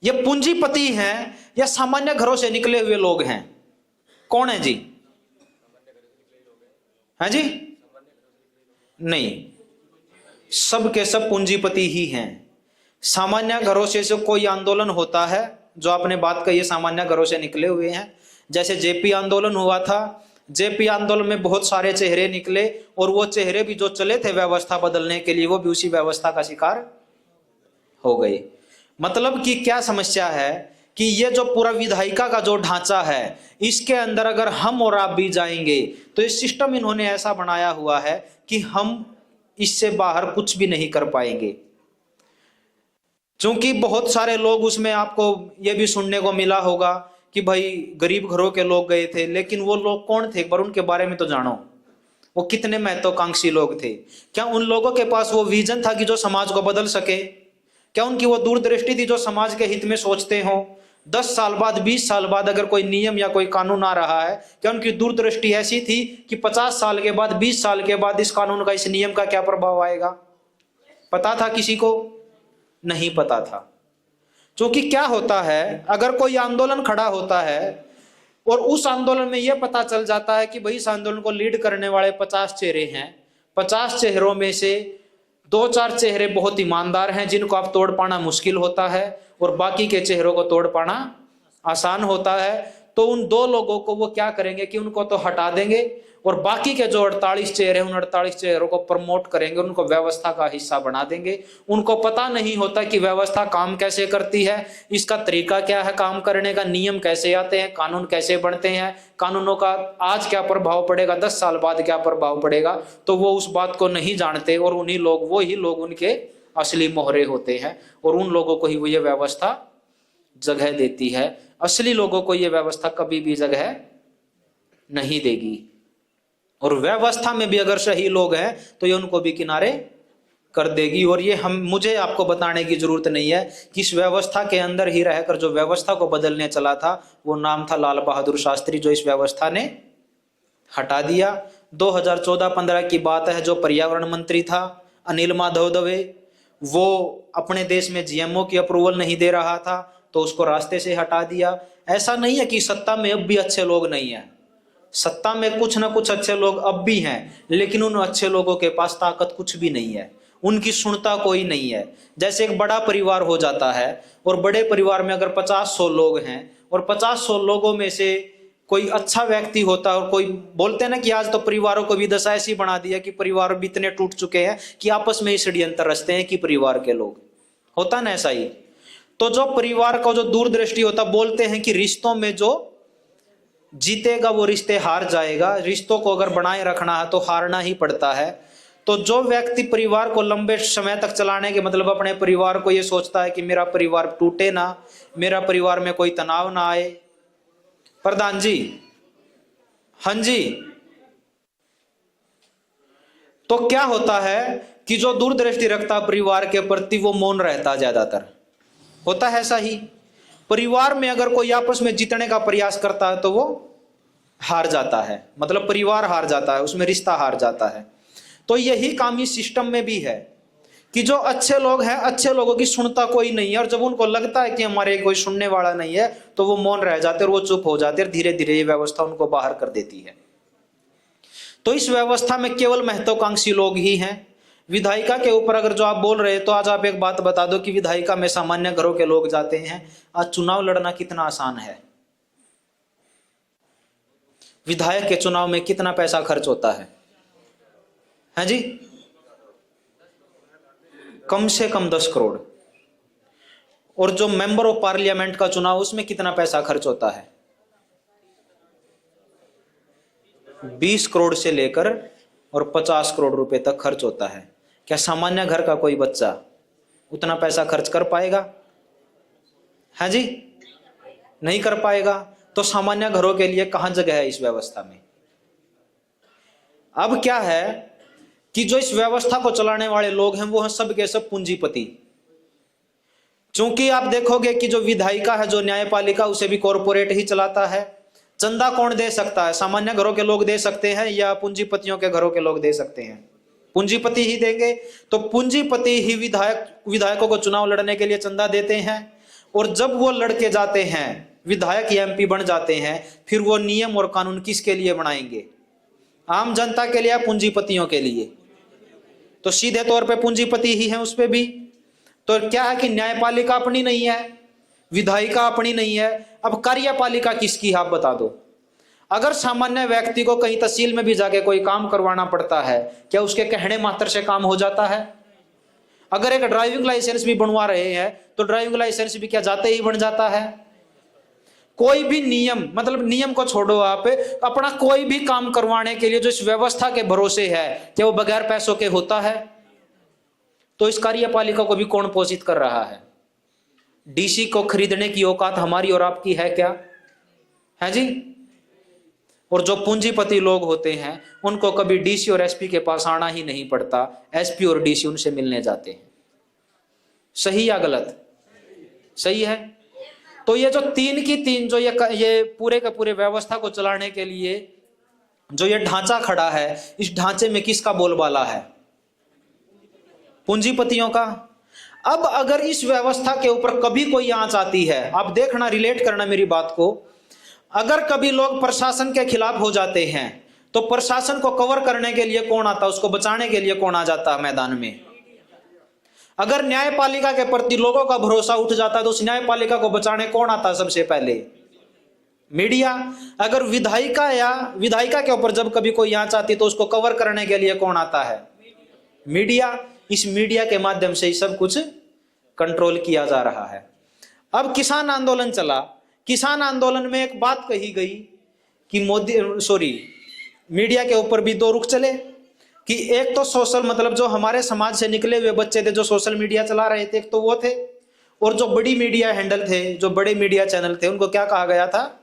ये पूंजीपति हैं या सामान्य घरों से निकले हुए लोग हैं? कौन है जी? है जी? नहीं, सब के सब पूंजीपति ही हैं। सामान्य घरों से जो कोई आंदोलन होता है, जो आपने बात कही है, सामान्य घरों से निकले हुए हैं। जैसे जेपी आंदोलन हुआ था, जेपी आंदोलन में बहुत सारे चेहरे निकले और वो चेहरे भी जो चले थे व्यवस्था बदलने के लिए, वो भी उसी व्यवस्था का शिकार हो गए। मतलब कि क्या समस्या है कि ये जो पूरा विधायिका का जो ढांचा है, इसके अंदर अगर हम और आप भी जाएंगे तो ये सिस्टम इन्होंने ऐसा बनाया हुआ है कि हम इससे बाहर कुछ भी नहीं कर पाएंगे। क्योंकि बहुत सारे लोग उसमें, आपको ये भी सुनने को मिला होगा कि भाई गरीब घरों के लोग गए थे, लेकिन वो लोग कौन थे? एक बार उनके बारे में तो जानो, वो कितने महत्वाकांक्षी लोग थे। क्या उन लोगों के पास वो विजन था कि जो समाज को बदल सके? क्या उनकी वो दूरदृष्टि थी जो समाज के हित में सोचते हो? 10 साल बाद, 20 साल बाद अगर कोई नियम या कोई कानून आ रहा है, क्या उनकी दूरदृष्टि ऐसी थी कि 50 साल के बाद, 20 साल के बाद इस कानून का, इस नियम का क्या प्रभाव आएगा? पता था किसी को? नहीं पता था। क्योंकि क्या होता है, अगर कोई आंदोलन खड़ा होता है और उस आंदोलन में यह पता चल जाता है कि भाई इस आंदोलन को लीड करने वाले 50 चेहरे हैं, 50 चेहरों में से 2-4 चेहरे बहुत ईमानदार हैं जिनको आप तोड़ पाना मुश्किल होता है और बाकी के चेहरों को तोड़ पाना आसान होता है, तो उन 2 लोगों को वो क्या करेंगे कि उनको तो हटा देंगे और बाकी के जो 48 चेहरे हैं, उन 48 चेहरों को प्रमोट करेंगे, उनको व्यवस्था का हिस्सा बना देंगे। उनको पता नहीं होता कि व्यवस्था काम कैसे करती है, इसका तरीका क्या है काम करने का, नियम कैसे आते हैं, कानून कैसे बनते हैं, कानूनों का आज क्या प्रभाव पड़ेगा, 10 साल बाद क्या प्रभाव पड़ेगा, तो वो उस बात को नहीं जानते। और उन्हीं लोग, वो ही लोग उनके असली मोहरे होते हैं और उन लोगों को ही वो ये व्यवस्था जगह देती है। असली लोगों को ये व्यवस्था कभी भी जगह नहीं देगी। और व्यवस्था में भी अगर सही लोग हैं तो ये उनको भी किनारे कर देगी। और ये मुझे आपको बताने की जरूरत नहीं है कि इस व्यवस्था के अंदर ही रहकर जो व्यवस्था को बदलने चला था, वो नाम था लाल बहादुर शास्त्री, जो इस व्यवस्था ने हटा दिया। 2014-15 की बात है, जो पर्यावरण मंत्री था अनिल माधव दवे, वो अपने देश में जीएमओ की अप्रूवल नहीं दे रहा था, तो उसको रास्ते से हटा दिया। ऐसा नहीं है कि सत्ता में अब भी अच्छे लोग नहीं हैं, सत्ता में कुछ ना कुछ अच्छे लोग अब भी हैं, लेकिन उन अच्छे लोगों के पास ताकत कुछ भी नहीं है, उनकी सुनता कोई नहीं है। जैसे एक बड़ा परिवार हो जाता है और बड़े परिवार में अगर 50-100 लोग हैं और 50-100 लोगों में से कोई अच्छा व्यक्ति होता है और कोई, बोलते हैं ना कि आज तो परिवारों को भी दशा ऐसी बना दिया कि परिवार भी इतने टूट चुके हैं कि आपस में ही षड्यंत्र रचते हैं कि परिवार के लोग, होता ना ऐसा ही। तो जो परिवार का जो दूरदृष्टि होता, बोलते हैं कि रिश्तों में जो जीतेगा वो रिश्ते हार जाएगा, रिश्तों को अगर बनाए रखना है तो हारना ही पड़ता है। तो जो व्यक्ति परिवार को लंबे समय तक चलाने के मतलब अपने परिवार को ये सोचता है कि मेरा परिवार टूटे ना, मेरा परिवार में कोई तनाव ना आए। प्रधान जी, हाँ जी, तो क्या होता है कि जो दूरदृष्टि रखता परिवार के प्रति वो मौन रहता, ज्यादातर होता है ऐसा ही। परिवार में अगर कोई आपस में जीतने का प्रयास करता है तो वो हार जाता है, मतलब परिवार हार जाता है, उसमें रिश्ता हार जाता है। तो यही काम इस सिस्टम में भी है कि जो अच्छे लोग हैं, अच्छे लोगों की सुनता कोई नहीं है, और जब उनको लगता है कि हमारे कोई सुनने वाला नहीं है तो वो मौन रह जाते और वो चुप हो जाते, और धीरे धीरे ये व्यवस्था उनको बाहर कर देती है। तो इस व्यवस्था में केवल महत्वाकांक्षी लोग ही हैं। विधायिका के ऊपर अगर जो आप बोल रहे हैं, तो आज आप एक बात बता दो कि विधायिका में सामान्य घरों के लोग जाते हैं। आज चुनाव लड़ना कितना आसान है। विधायक के चुनाव में कितना पैसा खर्च होता है जी? कम से कम 10 करोड़। और जो मेंबर ऑफ पार्लियामेंट का चुनाव, उसमें कितना पैसा खर्च होता है? 20 करोड़ से लेकर और 50 करोड़ रुपए तक खर्च होता है। क्या सामान्य घर का कोई बच्चा उतना पैसा खर्च कर पाएगा? है जी? नहीं कर पाएगा। तो सामान्य घरों के लिए कहां जगह है इस व्यवस्था में? अब क्या है कि जो इस व्यवस्था को चलाने वाले लोग हैं, वो हैं सब के सब पूंजीपति। क्योंकि आप देखोगे कि जो विधायिका है, जो न्यायपालिका, उसे भी कॉरपोरेट ही चलाता है। चंदा कौन दे सकता है? सामान्य घरों के लोग दे सकते हैं या पूंजीपतियों के घरों के लोग दे सकते हैं? पूंजीपति ही देंगे। तो पूंजीपति ही विधायकों को चुनाव लड़ने के लिए चंदा देते हैं, और जब वो लड़के जाते हैं, विधायक या एमपी बन जाते हैं, फिर वो नियम और कानून किसके लिए बनाएंगे? आम जनता के लिए या पूंजीपतियों के लिए? तो सीधे तौर पे पूंजीपति ही हैं उस पे भी। तो क्या है कि न्यायपालिका अपनी नहीं है, विधायिका अपनी नहीं है। अब कार्यपालिका किसकी है आप बता दो। अगर सामान्य व्यक्ति को कहीं तहसील में भी जाके कोई काम करवाना पड़ता है, क्या उसके कहने मात्र से काम हो जाता है? अगर एक ड्राइविंग लाइसेंस भी बनवा रहे हैं, तो ड्राइविंग लाइसेंस भी क्या जाते ही बन जाता है? कोई भी नियम, मतलब नियम को छोड़ो, आप अपना कोई भी काम करवाने के लिए जो इस व्यवस्था के भरोसे है, क्या वो बगैर पैसों के होता है? तो इस कार्यपालिका को भी कौन पोषित कर रहा है? डीसी को खरीदने की औकात हमारी और आपकी है क्या? है जी? और जो पूंजीपति लोग होते हैं, उनको कभी डीसी और एसपी के पास आना ही नहीं पड़ता, एसपी और डीसी उनसे मिलने जाते हैं। सही या गलत? सही है। तो ये जो 3 की 3 जो ये पूरे के पूरे व्यवस्था को चलाने के लिए जो ये ढांचा खड़ा है, इस ढांचे में किसका बोलबाला है? पूंजीपतियों का। अब अगर इस व्यवस्था के ऊपर कभी कोई आंच आती है, आप देखना, रिलेट करना मेरी बात को, अगर कभी लोग प्रशासन के खिलाफ हो जाते हैं, तो प्रशासन को कवर करने के लिए कौन आता? उसको बचाने के लिए कौन आ जाता है मैदान में? अगर न्यायपालिका के प्रति लोगों का भरोसा उठ जाता है, तो उस न्यायपालिका को बचाने कौन आता है सबसे पहले? मीडिया। अगर विधायिका के ऊपर जब कभी कोई आंच आती, तो उसको कवर करने के लिए कौन आता है? मीडिया। इस मीडिया के माध्यम से ही सब कुछ कंट्रोल किया जा रहा है। अब किसान आंदोलन चला। किसान आंदोलन में एक बात कही गई कि मीडिया के ऊपर भी 2 रुख चले कि एक तो सोशल, मतलब जो हमारे समाज से निकले हुए बच्चे थे जो सोशल मीडिया चला रहे थे, एक तो वो थे, और जो बड़ी मीडिया हैंडल थे, जो बड़े मीडिया चैनल थे, उनको क्या कहा गया था?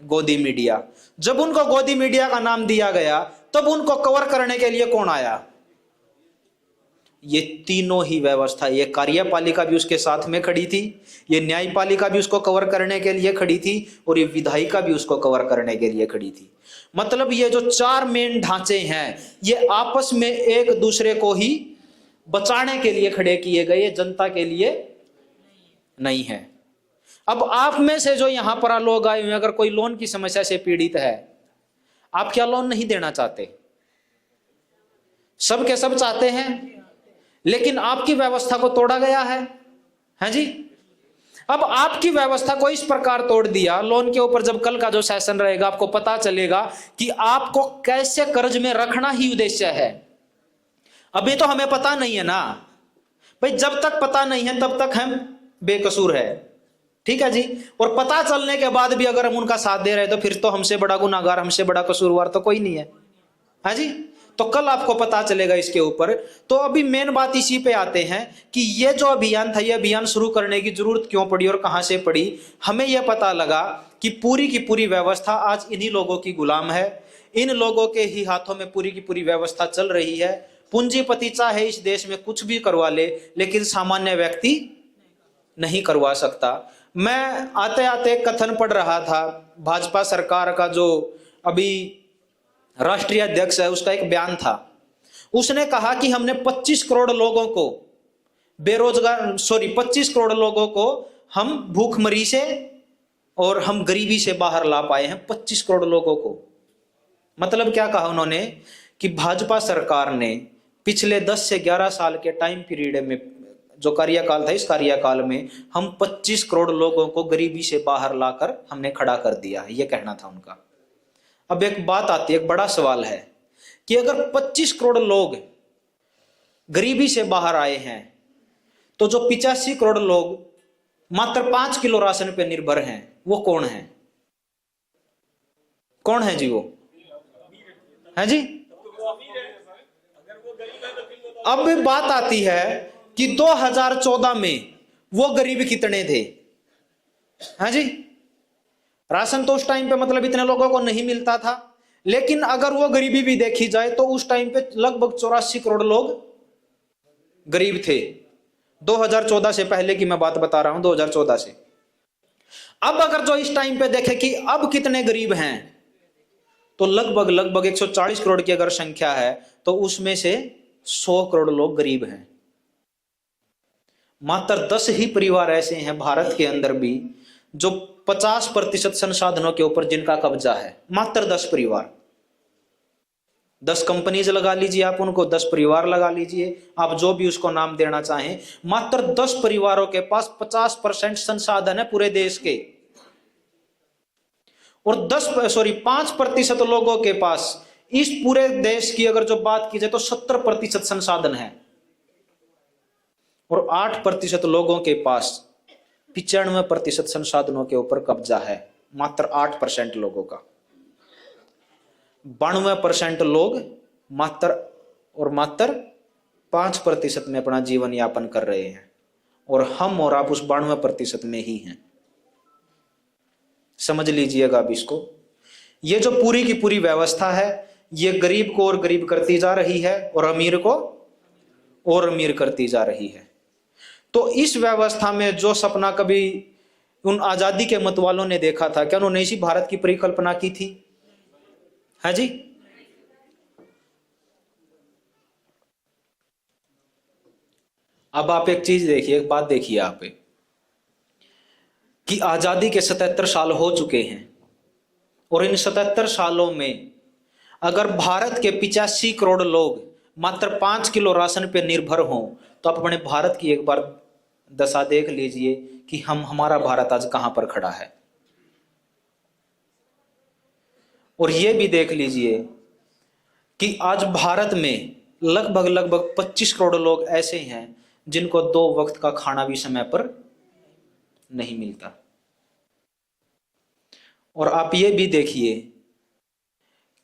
गोदी मीडिया। जब उनको गोदी मीडिया का नाम दिया गया, तब उनको कवर करने के लिए कौन आया? ये तीनों ही व्यवस्था, ये कार्यपालिका भी उसके साथ में खड़ी थी, ये न्यायपालिका भी उसको कवर करने के लिए खड़ी थी, और ये विधायिका भी उसको कवर करने के लिए खड़ी थी। मतलब ये जो 4 मेन ढांचे हैं, ये आपस में एक दूसरे को ही बचाने के लिए खड़े किए गए, जनता के लिए नहीं है। अब आप में से जो यहां पर लोग आए हुए, अगर कोई लोन की समस्या से पीड़ित है, आप क्या लोन नहीं देना चाहते? सब के सब चाहते हैं, लेकिन आपकी व्यवस्था को तोड़ा गया है जी। अब आपकी व्यवस्था को इस प्रकार तोड़ दिया, लोन के ऊपर जब कल का जो सेशन रहेगा, आपको पता चलेगा कि आपको कैसे कर्ज में रखना ही उद्देश्य है। अभी तो हमें पता नहीं है ना भाई, जब तक पता नहीं है तब तक हम बेकसूर है, ठीक है जी। और पता चलने के बाद भी अगर हम उनका साथ दे रहे तो फिर तो हमसे बड़ा गुनाहगार, हमसे बड़ा कसूरवार तो कोई नहीं है जी। तो कल आपको पता चलेगा इसके ऊपर। तो अभी मेन बात इसी पे आते हैं कि ये जो अभियान था, ये अभियान शुरू करने की जरूरत क्यों पड़ी और कहां से पड़ी। हमें यह पता लगा कि पूरी की पूरी व्यवस्था आज इन्हीं लोगों की गुलाम है, इन लोगों के ही हाथों में पूरी की पूरी व्यवस्था चल रही है। पूंजीपति चाहे इस देश में कुछ भी करवा ले, लेकिन सामान्य व्यक्ति नहीं करवा सकता। मैं आते आते कथन पढ़ रहा था, भाजपा सरकार का जो अभी राष्ट्रीय अध्यक्ष है, उसका एक बयान था। उसने कहा कि हमने 25 करोड़ लोगों को 25 करोड़ लोगों को हम भूखमरी से और हम गरीबी से बाहर ला पाए हैं, 25 करोड़ लोगों को। मतलब क्या कहा उन्होंने कि भाजपा सरकार ने पिछले 10 से 11 साल के टाइम पीरियड में, जो कार्यकाल था, इस कार्यकाल में हम 25 करोड़ लोगों को गरीबी से बाहर लाकर हमने खड़ा कर दिया है, यह कहना था उनका। अब एक बात आती है, एक बड़ा सवाल है कि अगर 25 करोड़ लोग गरीबी से बाहर आए हैं, तो जो 85 करोड़ लोग मात्र 5 किलो राशन पे निर्भर हैं, वो कौन है? कौन है जी? वो है जी। अब बात आती है कि 2014 में वो गरीब कितने थे? है जी। राशन तो उस टाइम पे मतलब इतने लोगों को नहीं मिलता था, लेकिन अगर वो गरीबी भी देखी जाए तो उस टाइम पे लगभग 84 करोड़ लोग गरीब थे। 2014 से पहले की मैं बात बता रहा हूं, 2014 से। अब अगर जो इस टाइम पे देखे कि अब कितने गरीब हैं, तो लगभग 140 करोड़ की अगर संख्या है तो उसमें से 100 करोड़ लोग गरीब हैं। मात्र 10 ही परिवार ऐसे हैं भारत के अंदर भी जो 50% संसाधनों के ऊपर जिनका कब्जा है। मात्र 10 परिवार। 10 कंपनीज लगा लीजिए आप उनको, 10 परिवार लगा लीजिए आप, जो भी उसको नाम देना चाहें, मात्र 10 परिवारों के पास 50% संसाधन है पूरे देश के। और 5% लोगों के पास इस पूरे देश की अगर जो बात की जाए तो 70% संसाधन है। और 8% लोगों के पास 95% संसाधनों के ऊपर कब्जा है। मात्र 8% लोगों का। 92% लोग मात्र 5% में अपना जीवन यापन कर रहे हैं, और हम और आप उस 92% में ही हैं। समझ लीजिएगा अब इसको। ये जो पूरी की पूरी व्यवस्था है, ये गरीब को और गरीब करती जा रही है और अमीर को और अमीर करती जा रही है। तो इस व्यवस्था में जो सपना कभी उन आजादी के मत वालों ने देखा था, क्या उन्होंने इसी भारत की परिकल्पना की थी? है जी। अब आप एक चीज देखिए, एक बात देखिए आप, कि आजादी के 77 साल हो चुके हैं, और इन 77 सालों में अगर भारत के 85 करोड़ लोग मात्र 5 किलो राशन पे निर्भर हों, तो आप अपने भारत की एक बार दशा देख लीजिए कि हमारा भारत आज कहां पर खड़ा है। और यह भी देख लीजिए कि आज भारत में लगभग 25 करोड़ लोग ऐसे हैं जिनको 2 वक्त का खाना भी समय पर नहीं मिलता। और आप ये भी देखिए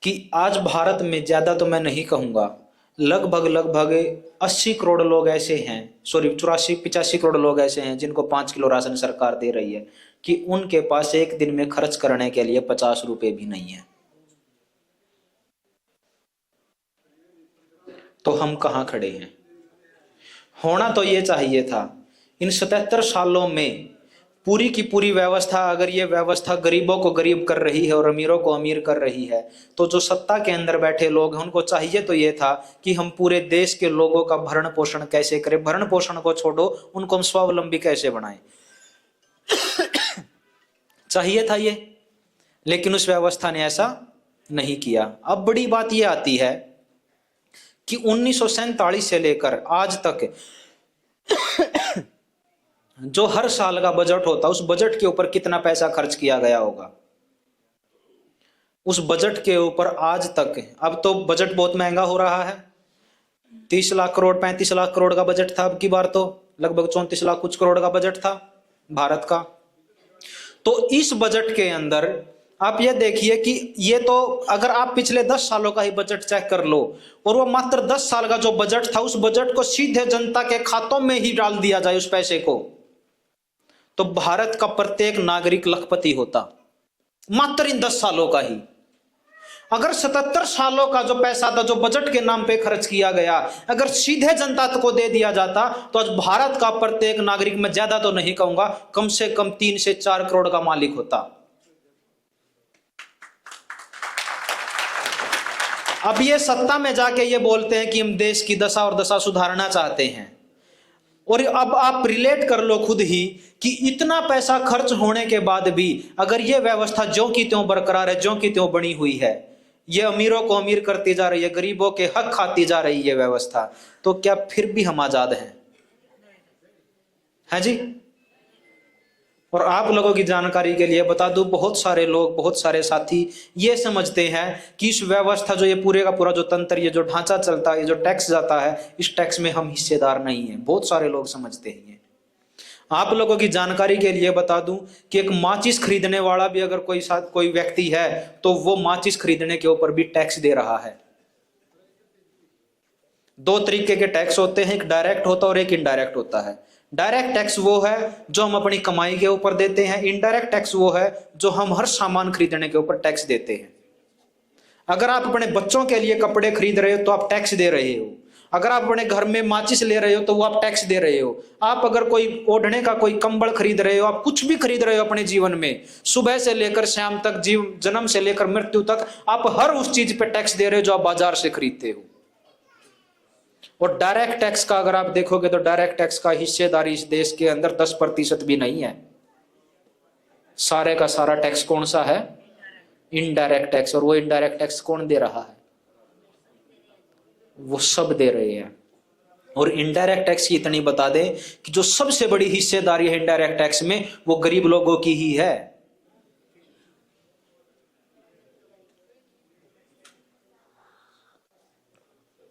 कि आज भारत में, ज्यादा तो मैं नहीं कहूंगा, लगभग 80 करोड़ लोग ऐसे हैं, 85 करोड़ लोग ऐसे हैं जिनको 5 किलो राशन सरकार दे रही है, कि उनके पास एक दिन में खर्च करने के लिए 50 रुपए भी नहीं है। तो हम कहां खड़े हैं? होना तो ये चाहिए था, इन 77 सालों में पूरी की पूरी व्यवस्था, अगर ये व्यवस्था गरीबों को गरीब कर रही है और अमीरों को अमीर कर रही है, तो जो सत्ता के अंदर बैठे लोग हैं उनको चाहिए तो ये था कि हम पूरे देश के लोगों का भरण पोषण कैसे करें। भरण पोषण को छोड़ो, उनको हम स्वावलंबी कैसे बनाएं, चाहिए था ये। लेकिन उस व्यवस्था ने ऐसा नहीं किया। अब बड़ी बात यह आती है कि 1947 से लेकर आज तक जो हर साल का बजट होता, उस बजट के ऊपर कितना पैसा खर्च किया गया होगा। उस बजट के ऊपर आज तक, अब तो बजट बहुत महंगा हो रहा है, 30 लाख करोड़ 35 लाख करोड़ का बजट था, अब की बार तो लगभग 34 लाख कुछ करोड़ का बजट था भारत का। तो इस बजट के अंदर आप ये देखिए कि ये तो अगर आप पिछले 10 सालों का ही बजट चेक कर लो, और वो मात्र 10 साल का जो बजट था, उस बजट को सीधे जनता के खातों में ही डाल दिया जाए उस पैसे को, तो भारत का प्रत्येक नागरिक लखपति होता, मात्र इन 10 सालों का ही। अगर 77 सालों का जो पैसा था, जो बजट के नाम पे खर्च किया गया, अगर सीधे जनता को दे दिया जाता, तो आज भारत का प्रत्येक नागरिक, मैं ज्यादा तो नहीं कहूंगा, कम से कम 3 से 4 करोड़ का मालिक होता। अब ये सत्ता में जाके ये बोलते हैं कि हम देश की दशा और दशा सुधारना चाहते हैं। और अब आप रिलेट कर लो खुद ही कि इतना पैसा खर्च होने के बाद भी अगर ये व्यवस्था ज्यों की त्यों बरकरार है, ज्यों की त्यों बनी हुई है, ये अमीरों को अमीर करती जा रही है, गरीबों के हक खाती जा रही है व्यवस्था, तो क्या फिर भी हम आजाद हैं? है जी। और आप लोगों की जानकारी के लिए बता दूं, बहुत सारे लोग, बहुत सारे साथी ये समझते हैं कि इस व्यवस्था जो ये पूरे का पूरा जो तंत्र, ये जो ढांचा चलता है, ये जो टैक्स जाता है, इस टैक्स में हम हिस्सेदार नहीं है। बहुत सारे लोग समझते हैं। आप लोगों की जानकारी के लिए बता दूं कि एक माचिस खरीदने वाला भी अगर कोई व्यक्ति है तो वो माचिस खरीदने के ऊपर भी टैक्स दे रहा है। दो तरीके के टैक्स होते हैं, एक डायरेक्ट होता है और एक इनडायरेक्ट होता है। डायरेक्ट टैक्स वो है जो हम अपनी कमाई के ऊपर देते हैं, इनडायरेक्ट टैक्स वो है जो हम हर सामान खरीदने के ऊपर टैक्स देते हैं। अगर आप अपने बच्चों के लिए कपड़े खरीद रहे हो तो आप टैक्स दे रहे हो। अगर आप अपने घर में माचिस ले रहे हो तो वो आप टैक्स दे रहे हो। आप अगर कोई ओढ़ने का कोई कंबल खरीद रहे हो, आप कुछ भी खरीद रहे हो अपने जीवन में, सुबह से लेकर शाम तक, जन्म से लेकर मृत्यु तक, आप हर उस चीज पे टैक्स दे रहे हो जो आप बाजार से खरीदते हो। और डायरेक्ट टैक्स का अगर आप देखोगे तो डायरेक्ट टैक्स का हिस्सेदारी इस देश के अंदर 10% भी नहीं है। सारे का सारा टैक्स कौन सा है? Indirect tax. और वो इनडायरेक्ट टैक्स कौन दे रहा है? वो सब दे रहे हैं। और इनडायरेक्ट टैक्स की इतनी बता दें कि जो सबसे बड़ी हिस्सेदारी है इनडायरेक्ट टैक्स में, वो गरीब लोगों की ही है।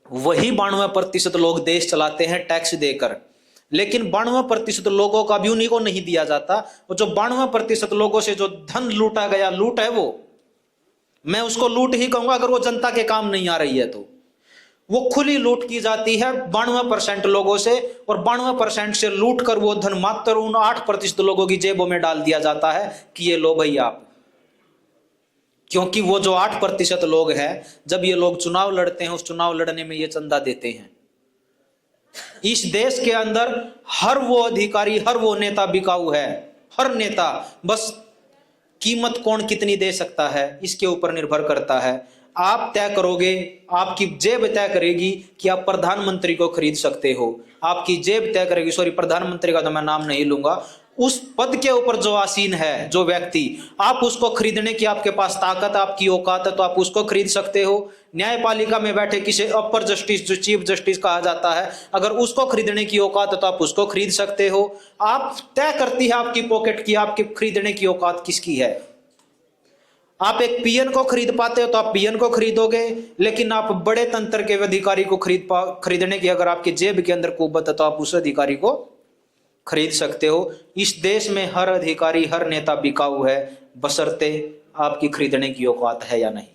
वही 92% लोग देश चलाते हैं टैक्स देकर, लेकिन 92% लोगों का भी उन्हीं को नहीं दिया जाता। और जो 92% लोगों से जो धन लूटा गया, लूट है वो, मैं उसको लूट ही कहूंगा अगर वो जनता के काम नहीं आ रही है तो। वो खुली लूट की जाती है 92% लोगों से, और 92% से लूट कर वो धन मात्र उन 8% लोगों की जेबों में डाल दिया जाता है कि ये लो भाई आप। क्योंकि वो जो 8% लोग हैं, जब ये लोग चुनाव लड़ते हैं, उस चुनाव लड़ने में ये चंदा देते हैं। इस देश के अंदर हर वो अधिकारी, हर वो नेता बिकाऊ है। हर नेता, बस कीमत कौन कितनी दे सकता है इसके ऊपर निर्भर करता है। आप तय करोगे, आपकी जेब तय करेगी कि आप प्रधानमंत्री को खरीद सकते हो। आपकी जेब तय करेगी, सॉरी प्रधानमंत्री का तो मैं नाम नहीं लूंगा, उस पद के ऊपर जो आसीन है जो व्यक्ति, आप उसको खरीदने की आपके पास ताकत, आपकी औकात है तो आप उसको खरीद सकते हो। न्यायपालिका में बैठे किसी अपर जस्टिस, जो चीफ जस्टिस कहा जाता है, अगर उसको खरीदने की औकात है तो आप उसको खरीद सकते हो। आप तय करती है आपकी पॉकेट की आपके खरीदने की औकात किसकी है। आप एक पीएन को खरीद पाते हो तो आप पीएन को खरीदोगे, लेकिन आप बड़े तंत्र के अधिकारी को खरीदने की अगर आपकी जेब के अंदर कुव्वत है तो आप उस अधिकारी को खरीद सकते हो। इस देश में हर अधिकारी, हर नेता बिकाऊ है, बशर्ते आपकी खरीदने की औकात है या नहीं।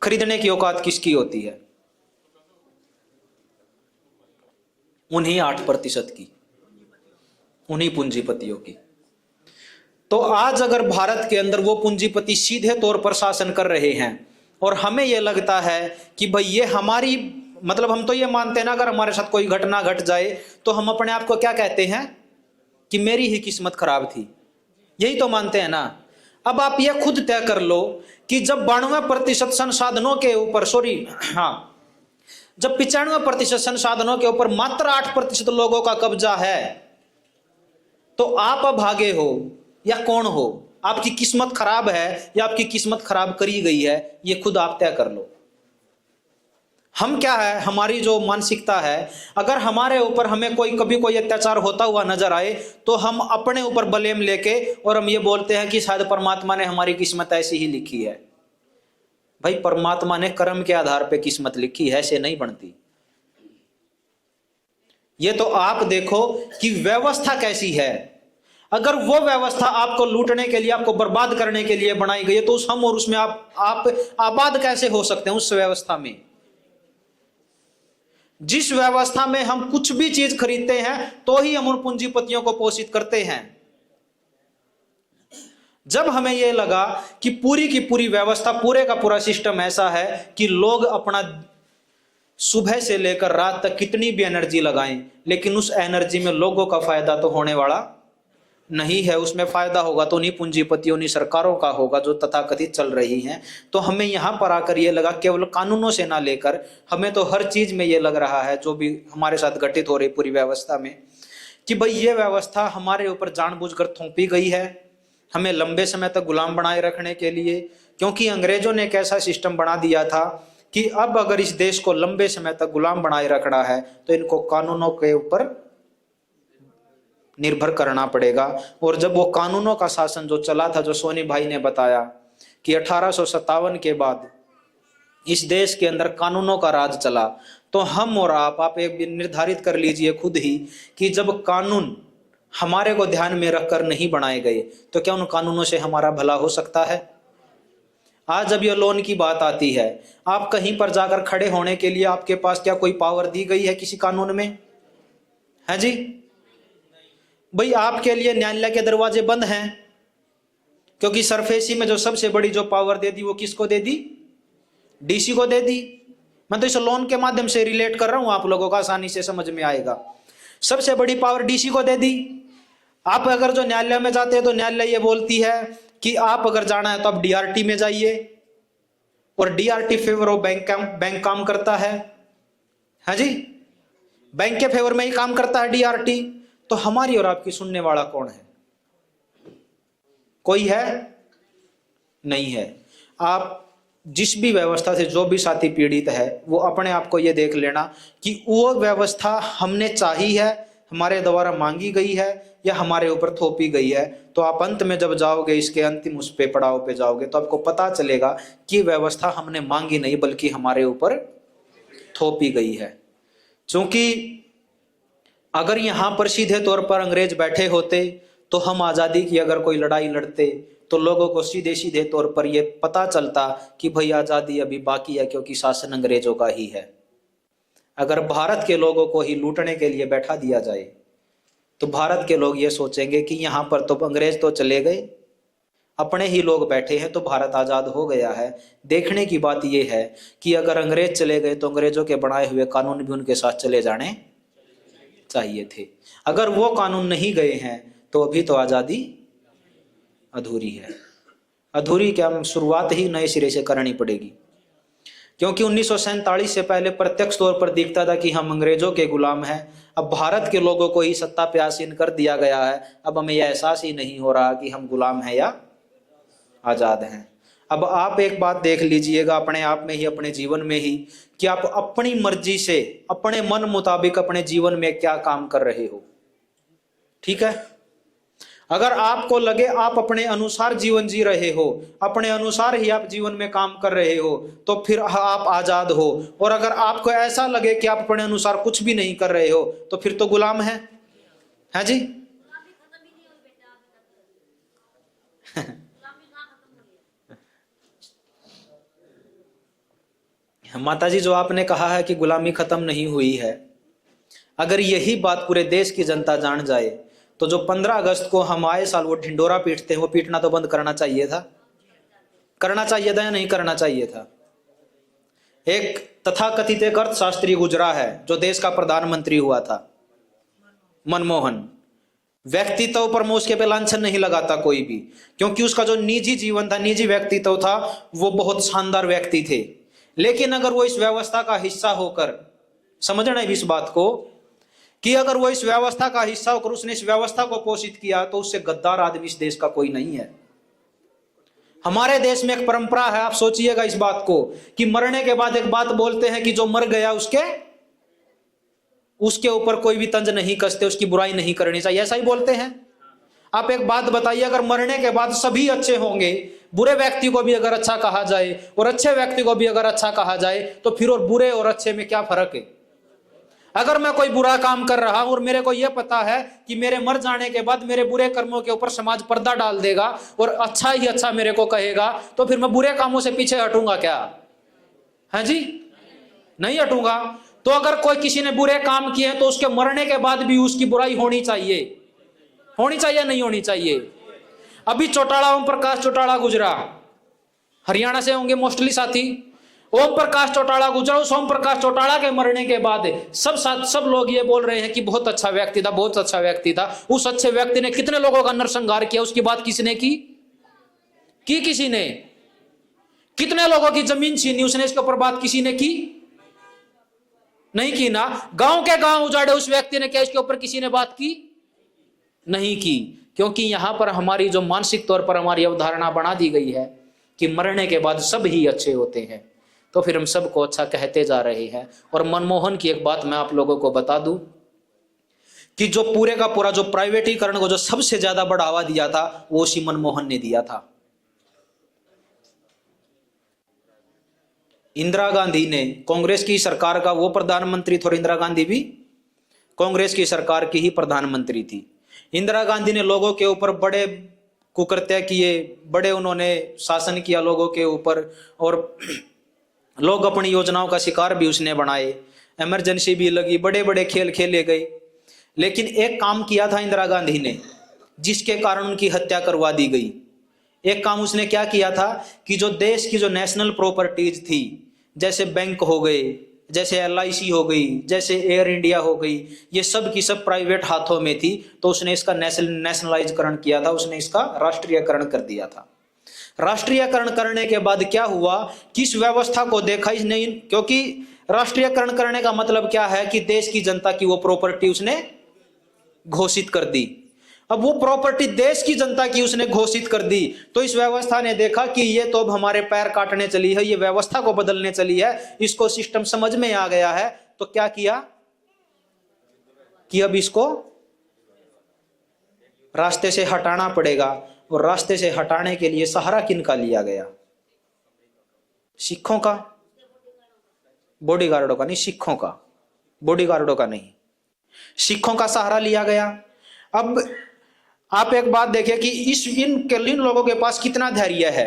खरीदने की औकात किसकी होती है? उन्हीं 8% की, उन्हीं पूंजीपतियों की। तो आज अगर भारत के अंदर वो पूंजीपति सीधे तौर पर शासन कर रहे हैं और हमें यह लगता है कि भाई ये हमारी, मतलब हम तो ये मानते हैं ना, अगर हमारे साथ कोई घटना घट जाए तो हम अपने आप को क्या कहते हैं कि मेरी ही किस्मत खराब थी, यही तो मानते हैं ना। अब आप ये खुद तय कर लो कि जब 92% संसाधनों के ऊपर, जब 95% संसाधनों के ऊपर मात्र 8% लोगों का कब्जा है, तो आप अभागे हो या कौन हो? आपकी किस्मत खराब है या आपकी किस्मत खराब करी गई है, ये खुद आप तय कर लो। हम क्या है, हमारी जो मानसिकता है, अगर हमारे ऊपर हमें कभी कोई अत्याचार होता हुआ नजर आए तो हम अपने ऊपर ब्लेम लेके और हम ये बोलते हैं कि शायद परमात्मा ने हमारी किस्मत ऐसी ही लिखी है। भाई परमात्मा ने कर्म के आधार पे किस्मत लिखी है, ऐसे नहीं बनती। ये तो आप देखो कि व्यवस्था कैसी है। अगर वो व्यवस्था आपको लूटने के लिए, आपको बर्बाद करने के लिए बनाई गई है, तो हम और उसमें आप आबाद कैसे हो सकते हैं? उस व्यवस्था में, जिस व्यवस्था में हम कुछ भी चीज खरीदते हैं तो ही हम उन पूंजीपतियों को पोषित करते हैं। जब हमें यह लगा कि पूरी की पूरी व्यवस्था, पूरे का पूरा सिस्टम ऐसा है कि लोग अपना सुबह से लेकर रात तक कितनी भी एनर्जी लगाएं, लेकिन उस एनर्जी में लोगों का फायदा तो होने वाला नहीं है उसमें फायदा होगा तो उन्हीं पूंजीपतियों, उन्हीं सरकारों का होगा जो तथाकथित चल रही हैं। तो हमें यहाँ पर आकर ये लगा केवल कानूनों से ना लेकर हमें तो हर चीज में ये लग रहा है जो भी हमारे साथ घटित हो रही पूरी व्यवस्था में कि भाई ये व्यवस्था हमारे ऊपर जानबूझकर थोपी गई है हमें लंबे समय तक गुलाम बनाए रखने के लिए। क्योंकि अंग्रेजों ने एक ऐसा सिस्टम बना दिया था कि अब अगर इस देश को लंबे समय तक गुलाम बनाए रखना है तो इनको कानूनों के ऊपर निर्भर करना पड़ेगा। और जब वो कानूनों का शासन जो चला था, जो सोनी भाई ने बताया कि 1857 के बाद इस देश के अंदर कानूनों का राज चला, तो हम और आप एक निर्धारित कर लीजिए खुद ही कि जब कानून हमारे को ध्यान में रखकर नहीं बनाए गए तो क्या उन कानूनों से हमारा भला हो सकता है। आज जब ये लोन की बात आती है, आप कहीं पर जाकर खड़े होने के लिए आपके पास क्या कोई पावर दी गई है किसी कानून में? है जी भाई, आपके लिए न्यायालय के दरवाजे बंद हैं क्योंकि सरफेसी में जो सबसे बड़ी जो पावर दे दी वो किसको दे दी? डीसी को दे दी। मैं तो इस लोन के माध्यम से रिलेट कर रहा हूं, आप लोगों को आसानी से समझ में आएगा। सबसे बड़ी पावर डीसी को दे दी। आप अगर जो न्यायालय में जाते हैं तो न्यायालय ये बोलती है कि आप अगर जाना है तो आप डीआरटी में जाइए, और डीआरटी फेवर ऑफ बैंक काम करता है। हाँ जी, बैंक के फेवर में ही काम करता है डीआरटी। तो हमारी और आपकी सुनने वाला कौन है? कोई है? नहीं है। आप जिस भी व्यवस्था से जो भी साथी पीड़ित है वो अपने आप को ये देख लेना कि वो व्यवस्था हमने चाही है, हमारे द्वारा मांगी गई है या हमारे ऊपर थोपी गई है। तो आप अंत में जब जाओगे, इसके अंतिम उस पे पड़ाव पे जाओगे, तो आपको पता चलेगा कि व्यवस्था हमने मांगी नहीं बल्कि हमारे ऊपर थोपी गई है। क्योंकि अगर यहां पर सीधे तौर पर अंग्रेज बैठे होते तो हम आजादी की अगर कोई लड़ाई लड़ते तो लोगों को सीधे सीधे तौर पर यह पता चलता कि भाई आजादी अभी बाकी है क्योंकि शासन अंग्रेजों का ही है। अगर भारत के लोगों को ही लूटने के लिए बैठा दिया जाए तो भारत के लोग ये सोचेंगे कि यहाँ पर तो अंग्रेज तो चले गए, अपने ही लोग बैठे हैं तो भारत आजाद हो गया है। देखने की बात यह है कि अगर अंग्रेज चले गए तो अंग्रेजों के बनाए हुए कानून भी उनके साथ चले जाने चाहिए थे। अगर वो कानून नहीं गए हैं तो अभी तो आजादी अधूरी है। अधूरी क्या, शुरुआत ही नए सिरे से करनी पड़ेगी। क्योंकि 1947 से पहले प्रत्यक्ष तौर पर दिखता था कि हम अंग्रेजों के गुलाम हैं। अब भारत के लोगों को ही सत्ता पे आसीन कर दिया गया है। अब हमें यह एहसास ही नहीं हो रहा कि हम गुलाम हैं या आजाद हैं। अब आप एक बात देख लीजिएगा अपने आप में ही, अपने जीवन में ही, कि आप अपनी मर्जी से अपने मन मुताबिक अपने जीवन में क्या काम कर रहे हो। ठीक है, अगर आपको लगे आप अपने अनुसार जीवन जी रहे हो, अपने अनुसार ही आप जीवन में काम कर रहे हो, तो फिर आप आजाद हो। और अगर आपको ऐसा लगे कि आप अपने अनुसार कुछ भी नहीं कर रहे हो तो फिर तो गुलाम है जी। माता जी, जो आपने कहा है कि गुलामी खत्म नहीं हुई है, अगर यही बात पूरे देश की जनता जान जाए तो जो 15 अगस्त को हम आए साल वो ढिंडोरा पीटते हैं, वो पीटना तो बंद करना चाहिए था। करना चाहिए था या नहीं करना चाहिए था? एक तथाकथित एक अर्थशास्त्री गुजरा है जो देश का प्रधानमंत्री हुआ था, मनमोहन। व्यक्तित्व पर मैं उसके पे लांछन नहीं लगाता कोई भी, क्योंकि उसका जो निजी जीवन था, निजी व्यक्तित्व था, वो बहुत शानदार व्यक्ति थे। लेकिन अगर वो इस व्यवस्था का हिस्सा होकर, समझना है इस बात को, कि अगर वो इस व्यवस्था का हिस्सा होकर उसने इस व्यवस्था को पोषित किया तो उससे गद्दार आदमी इस देश का कोई नहीं है। हमारे देश में एक परंपरा है, आप सोचिएगा इस बात को, कि मरने के बाद एक बात बोलते हैं कि जो मर गया उसके ऊपर कोई भी तंज नहीं कसते, उसकी बुराई नहीं करनी चाहिए, ऐसा ही बोलते हैं। आप एक बात बताइए, अगर मरने के बाद सभी अच्छे होंगे, बुरे व्यक्ति को भी अगर अच्छा कहा जाए और अच्छे व्यक्ति को भी अगर अच्छा कहा जाए, तो फिर और बुरे और अच्छे में क्या फर्क है? अगर मैं कोई बुरा काम कर रहा हूं और मेरे को यह पता है कि मेरे मर जाने के बाद मेरे बुरे कर्मों के ऊपर समाज पर्दा डाल देगा और अच्छा ही अच्छा मेरे को कहेगा, तो फिर मैं बुरे कामों से पीछे हटूंगा क्या? है जी, नहीं हटूंगा। तो अगर कोई किसी ने बुरे काम किए तो उसके मरने के बाद भी उसकी बुराई होनी चाहिए, होनी चाहिए नहीं होनी चाहिए? अभी चौटाला ओम प्रकाश चौटाला गुजरा, हरियाणा से होंगे मोस्टली साथी, ओम प्रकाश चौटाला गुजरा, उस ओम प्रकाश चौटाला के मरने के बाद सब लोग ये बोल रहे हैं कि बहुत अच्छा व्यक्ति था, बहुत अच्छा व्यक्ति था। उस अच्छे व्यक्ति ने कितने लोगों का नरसंहार किया, उसकी बात किसने की किसी ने? कितने लोगों की जमीन छीनी उसने, इसके ऊपर बात किसी ने की? नहीं की ना। गांव के गांव उजाड़े उस व्यक्ति ने, क्या इसके ऊपर किसी ने बात की? नहीं की। क्योंकि यहां पर हमारी जो मानसिक तौर पर हमारी अवधारणा बना दी गई है कि मरने के बाद सब ही अच्छे होते हैं, तो फिर हम सबको अच्छा कहते जा रहे हैं। और मनमोहन की एक बात मैं आप लोगों को बता दूं कि जो पूरे का पूरा जो प्राइवेटीकरण को जो सबसे ज्यादा बढ़ावा दिया था वो उसी मनमोहन ने दिया था। इंदिरा गांधी ने, कांग्रेस की सरकार का वो प्रधानमंत्री थी और इंदिरा गांधी भी कांग्रेस की सरकार की ही प्रधानमंत्री थी। इंदिरा गांधी ने लोगों के ऊपर बड़े कुकृत्य किए, बड़े उन्होंने शासन किया लोगों के ऊपर, और लोग अपनी योजनाओं का शिकार भी उसने बनाए, इमरजेंसी भी लगी, बड़े बड़े खेल खेले गए। लेकिन एक काम किया था इंदिरा गांधी ने जिसके कारण उनकी हत्या करवा दी गई। एक काम उसने क्या किया था कि जो देश की जो नेशनल प्रॉपर्टीज थी, जैसे बैंक हो गए, जैसे LIC हो गई, जैसे एयर इंडिया हो गई, ये सब की सब प्राइवेट हाथों में थी, तो उसने इसका नेशनलाइजकरण किया था, उसने इसका राष्ट्रीयकरण कर दिया था। राष्ट्रीयकरण करने के बाद क्या हुआ कि इस व्यवस्था को देखा इसने, क्योंकि राष्ट्रीयकरण करने का मतलब क्या है कि देश की जनता की वो प्रॉपर्टी उसने घोषित कर दी। अब वो प्रॉपर्टी देश की जनता की उसने घोषित कर दी, तो इस व्यवस्था ने देखा कि ये तो अब हमारे पैर काटने चली है, ये व्यवस्था को बदलने चली है, इसको सिस्टम समझ में आ गया है, तो क्या किया कि अब इसको रास्ते से हटाना पड़ेगा। और रास्ते से हटाने के लिए सहारा किनका लिया गया? सिखों का, बॉडीगार्डों का नहीं, सिखों का, बॉडीगार्डों का नहीं, सिखों का सहारा लिया गया। अब आप एक बात देखिए कि इन लोगों के पास कितना धैर्य है।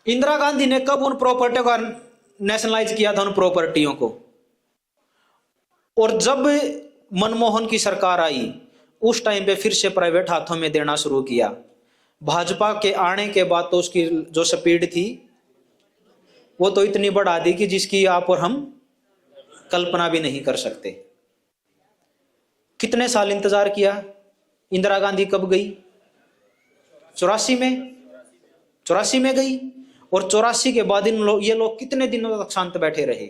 इंदिरा गांधी ने कब उन प्रॉपर्टी का नेशनलाइज किया था, उन प्रॉपर्टियों को? और जब मनमोहन की सरकार आई उस टाइम पे फिर से प्राइवेट हाथों में देना शुरू किया। भाजपा के आने के बाद तो उसकी जो स्पीड थी वो तो इतनी बढ़ा दी कि जिसकी आप और हम कल्पना भी नहीं कर सकते। कितने साल इंतजार किया? इंदिरा गांधी कब गई? 84 में गई। और 84 के बाद ये लोग कितने दिनों तक शांत बैठे रहे?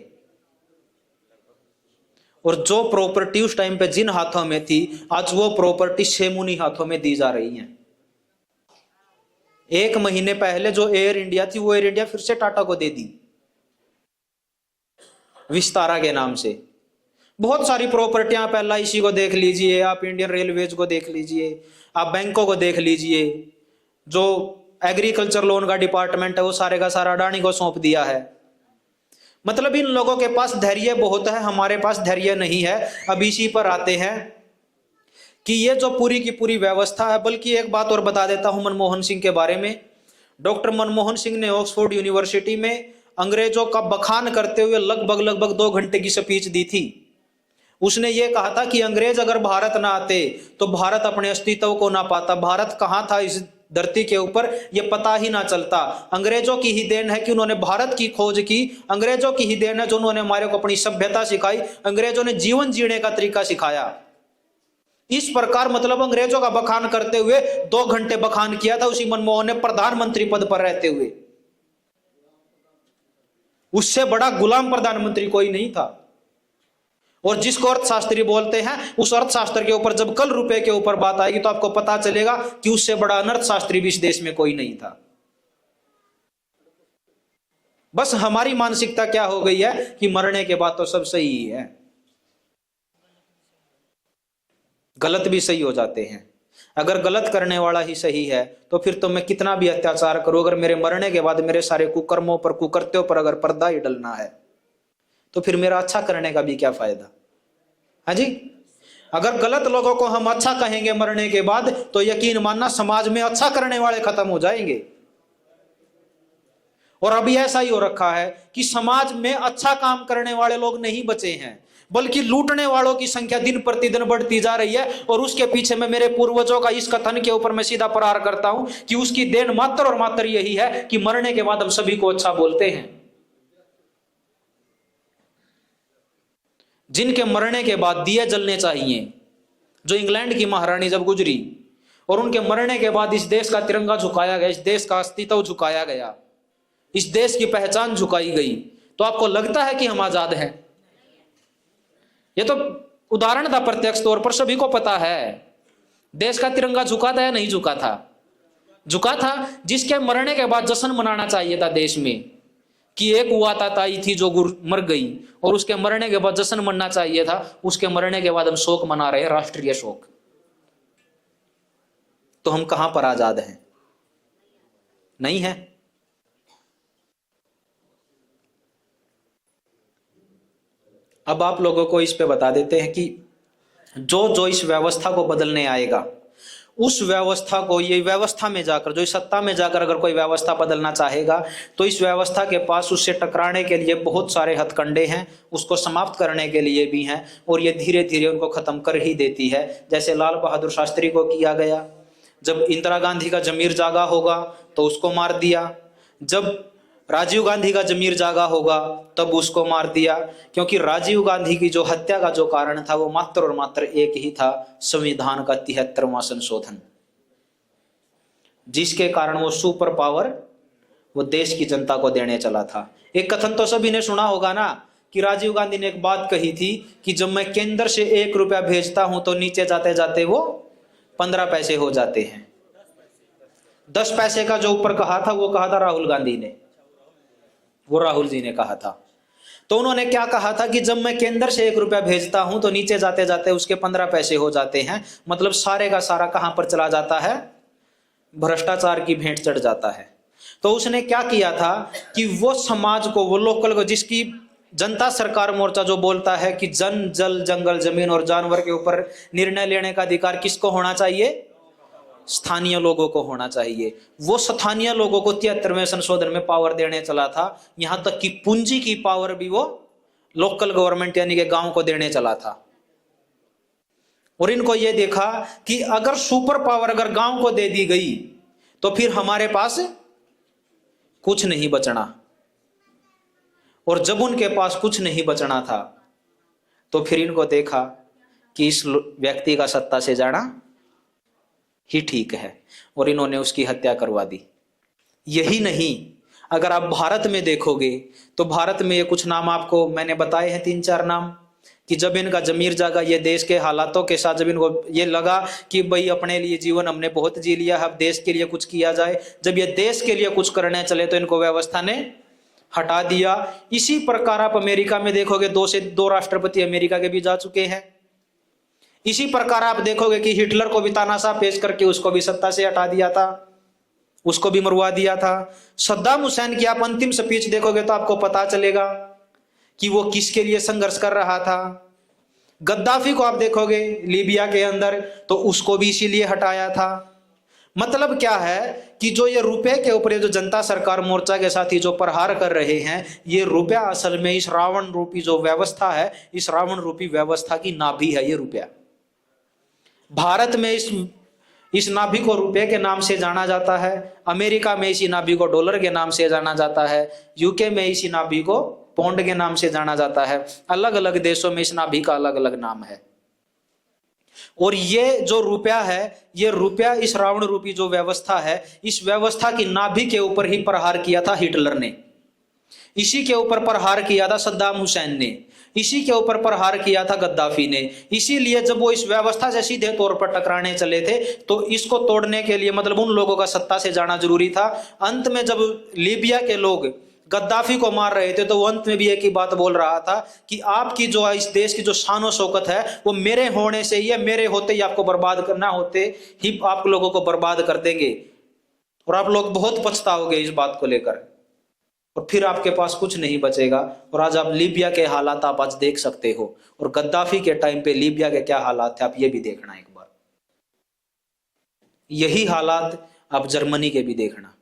और जो प्रॉपर्टी उस टाइम पे जिन हाथों में थी, आज वो प्रॉपर्टी शेमुनी हाथों में दी जा रही है। 1 महीने पहले जो एयर इंडिया थी वो एयर इंडिया फिर से टाटा को दे दी विस्तारा के नाम से। बहुत सारी प्रॉपर्टियां, आप LIC को देख लीजिए, आप इंडियन रेलवेज को देख लीजिए, आप बैंकों को देख लीजिए, जो एग्रीकल्चर लोन का डिपार्टमेंट है वो सारे का सारा अडानी को सौंप दिया है। मतलब इन लोगों के पास धैर्य बहुत है, हमारे पास धैर्य नहीं है। अब इसी पर आते हैं कि ये जो पूरी की पूरी व्यवस्था है, बल्कि एक बात और बता देता हूं मनमोहन सिंह के बारे में। डॉक्टर मनमोहन सिंह ने ऑक्सफोर्ड यूनिवर्सिटी में अंग्रेजों का बखान करते हुए लगभग 2 घंटे की स्पीच दी थी। उसने ये कहा था कि अंग्रेज अगर भारत ना आते तो भारत अपने अस्तित्व को ना पाता, भारत कहां था इस धरती के ऊपर ये पता ही ना चलता। अंग्रेजों की ही देन है कि उन्होंने भारत की खोज की, अंग्रेजों की ही देन है जो उन्होंने हमारे को अपनी सभ्यता सिखाई, अंग्रेजों ने जीवन जीने का तरीका सिखाया। इस प्रकार मतलब अंग्रेजों का बखान करते हुए 2 घंटे बखान किया था उसी मनमोहन ने प्रधानमंत्री पद पर रहते हुए। उससे बड़ा गुलाम प्रधानमंत्री कोई नहीं था। और जिसको अर्थशास्त्री बोलते हैं, उस अर्थशास्त्र के ऊपर जब कल रुपए के ऊपर बात आएगी तो आपको पता चलेगा कि उससे बड़ा अनर्थशास्त्री भी इस देश में कोई नहीं था। बस हमारी मानसिकता क्या हो गई है कि मरने के बाद तो सब सही ही है, गलत भी सही हो जाते हैं। अगर गलत करने वाला ही सही है तो फिर तो मैं कितना भी अत्याचार करूं, अगर मेरे मरने के बाद मेरे सारे कुकर्मों पर, कुकर्त्यों पर अगर पर्दा ही डलना है तो फिर मेरा अच्छा करने का भी क्या फायदा? हाँ जी, अगर गलत लोगों को हम अच्छा कहेंगे मरने के बाद तो यकीन मानना समाज में अच्छा करने वाले खत्म हो जाएंगे। और अभी ऐसा ही हो रखा है कि समाज में अच्छा काम करने वाले लोग नहीं बचे हैं, बल्कि लूटने वालों की संख्या दिन प्रतिदिन बढ़ती जा रही है। और उसके पीछे में मेरे पूर्वजों का इस कथन के ऊपर मैं सीधा प्रहार करता हूं कि उसकी देन मात्र और मात्र यही है कि मरने के बाद हम सभी को अच्छा बोलते हैं। जिनके मरने के बाद दिए जलने चाहिए, जो इंग्लैंड की महारानी जब गुजरी और उनके मरने के बाद इस देश का तिरंगा झुकाया गया, इस देश का अस्तित्व झुकाया गया, इस देश की पहचान झुकाई गई, तो आपको लगता है कि हम आजाद हैं? ये तो उदाहरण था, प्रत्यक्ष तौर पर सभी को पता है। देश का तिरंगा झुका था या नहीं झुका था? झुका था। जिसके मरने के बाद जश्न मनाना चाहिए था देश में कि एक हुआ था ताई थी जो मर गई, और उसके मरने के बाद जश्न मनाना चाहिए था, उसके मरने के बाद हम शोक मना रहे हैं, राष्ट्रीय शोक। तो हम कहां पर आजाद हैं? नहीं है। अब आप लोगों को इस पे बता देते हैं कि जो जो इस व्यवस्था को बदलने आएगा, उस व्यवस्था को, ये व्यवस्था में जाकर, जो इस सत्ता में जाकर अगर कोई व्यवस्था बदलना चाहेगा, तो इस व्यवस्था के पास उससे टकराने के लिए बहुत सारे हथकंडे हैं, उसको समाप्त करने के लिए भी हैं, और ये धीरे धीरे उनको खत्म कर ही देती है। जैसे लाल बहादुर शास्त्री को किया गया, जब इंदिरा गांधी का जमीर जागा होगा तो उसको मार दिया, जब राजीव गांधी का जमीर जागा होगा तब उसको मार दिया, क्योंकि राजीव गांधी की जो हत्या का जो कारण था वो मात्र और मात्र एक ही था, संविधान का 73वां संशोधन, जिसके कारण वो सुपर पावर वो देश की जनता को देने चला था। एक कथन तो सभी ने सुना होगा ना कि राजीव गांधी ने एक बात कही थी कि जब मैं केंद्र से 1 रुपया भेजता हूं तो नीचे जाते जाते वो 15 पैसे हो जाते हैं। 10 पैसे का जो ऊपर कहा था वो कहा था राहुल गांधी ने, वो राहुल जी ने कहा था। तो उन्होंने क्या कहा था कि जब मैं केंद्र से 1 रुपया भेजता हूं तो नीचे जाते जाते उसके 15 पैसे हो जाते हैं। मतलब सारे का सारा कहां पर चला जाता है? भ्रष्टाचार की भेंट चढ़ जाता है। तो उसने क्या किया था कि वो समाज को, वो लोकल को, जिसकी जनता सरकार मोर्चा जो बोलता है कि जन, जल, जंगल, जमीन और जानवर के ऊपर निर्णय लेने का अधिकार किसको होना चाहिए? स्थानीय लोगों को होना चाहिए। वो स्थानीय लोगों को 73वें संशोधन में पावर देने चला था। यहां तक कि पूंजी की पावर भी वो लोकल गवर्नमेंट यानी कि गांव को देने चला था। और इनको ये देखा कि अगर सुपर पावर अगर गांव को दे दी गई तो फिर हमारे पास कुछ नहीं बचना, और जब उनके पास कुछ नहीं बचना था तो फिर इनको देखा कि इस व्यक्ति का सत्ता से जाना ही ठीक है, और इन्होंने उसकी हत्या करवा दी। यही नहीं, अगर आप भारत में देखोगे तो भारत में ये कुछ नाम आपको मैंने बताए हैं, 3-4 नाम, कि जब इनका जमीर जागा, ये देश के हालातों के साथ जब इनको ये लगा कि भाई अपने लिए जीवन हमने बहुत जी लिया, अब देश के लिए कुछ किया जाए, जब ये देश के लिए कुछ करने चले तो इनको व्यवस्था ने हटा दिया। इसी प्रकार आप अमेरिका में देखोगे 2 से 2 राष्ट्रपति अमेरिका के भी जा चुके हैं। इसी प्रकार आप देखोगे कि हिटलर को भी तानाशाह पेश करके उसको भी सत्ता से हटा दिया था, उसको भी मरवा दिया था। सद्दाम हुसैन की आप अंतिम स्पीच देखोगे तो आपको पता चलेगा कि वो किसके लिए संघर्ष कर रहा था। गद्दाफी को आप देखोगे लीबिया के अंदर तो उसको भी इसीलिए हटाया था। मतलब क्या है कि जो ये रुपए के ऊपर जो जनता सरकार मोर्चा के साथ ही जो प्रहार कर रहे हैं, ये रुपया असल में इस रावण रूपी जो व्यवस्था है, इस रावण रूपी व्यवस्था की नाभि है ये रुपया। भारत में इस नाभि को रुपए के नाम से जाना जाता है, अमेरिका में इसी नाभि को डॉलर के नाम से जाना जाता है, यूके में इसी नाभि को पौंड के नाम से जाना जाता है। अलग अलग देशों में इस नाभि का अलग अलग नाम है। और ये जो रुपया है, ये रुपया इस रावण रूपी जो व्यवस्था है, इस व्यवस्था की नाभि के ऊपर ही प्रहार किया था हिटलर ने, इसी के ऊपर प्रहार किया था सद्दाम हुसैन ने, इसी के ऊपर प्रहार किया था गद्दाफी ने। इसीलिए जब वो इस व्यवस्था से सीधे तौर पर टकराने चले थे तो इसको तोड़ने के लिए मतलब उन लोगों का सत्ता से जाना जरूरी था। अंत में जब लीबिया के लोग गद्दाफी को मार रहे थे तो वो अंत में भी एक ही बात बोल रहा था कि आपकी जो इस देश की जो शान शौकत है वो मेरे होने से ही है, मेरे होते ही आपको बर्बाद करना, होते ही आप लोगों को बर्बाद कर देंगे और आप लोग बहुत पछताओगे इस बात को लेकर, और फिर आपके पास कुछ नहीं बचेगा। और आज आप लीबिया के हालात आप आज देख सकते हो, और गद्दाफी के टाइम पे लीबिया के क्या हालात थे आप ये भी देखना एक बार। यही हालात आप जर्मनी के भी देखना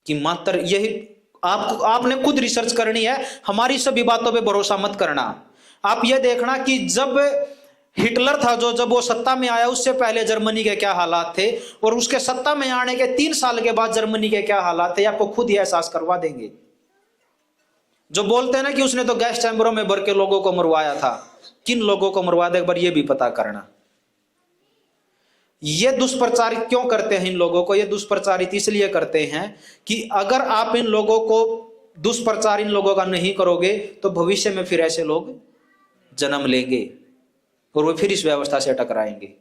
कि मात्र यही आपने खुद रिसर्च करनी है, हमारी सभी बातों पे भरोसा मत करना। आप ये देखना कि जब हिटलर था जब वो सत्ता में आया उससे पहले जर्मनी के क्या हालात थे, और उसके सत्ता में आने के 3 साल के बाद जर्मनी के क्या हालात थे, आपको खुद ही एहसास करवा देंगे। जो बोलते हैं ना कि उसने तो गैस चैम्बरों में भर के लोगों को मरवाया था, किन लोगों को मरवा दे, एक बार ये भी पता करना। ये दुष्प्रचारित क्यों करते हैं इन लोगों को? ये दुष्प्रचारित इसलिए करते हैं कि अगर आप इन लोगों को दुष्प्रचार इन लोगों का नहीं करोगे तो भविष्य में फिर ऐसे लोग जन्म लेंगे और वो फिर इस व्यवस्था से टकराएंगे।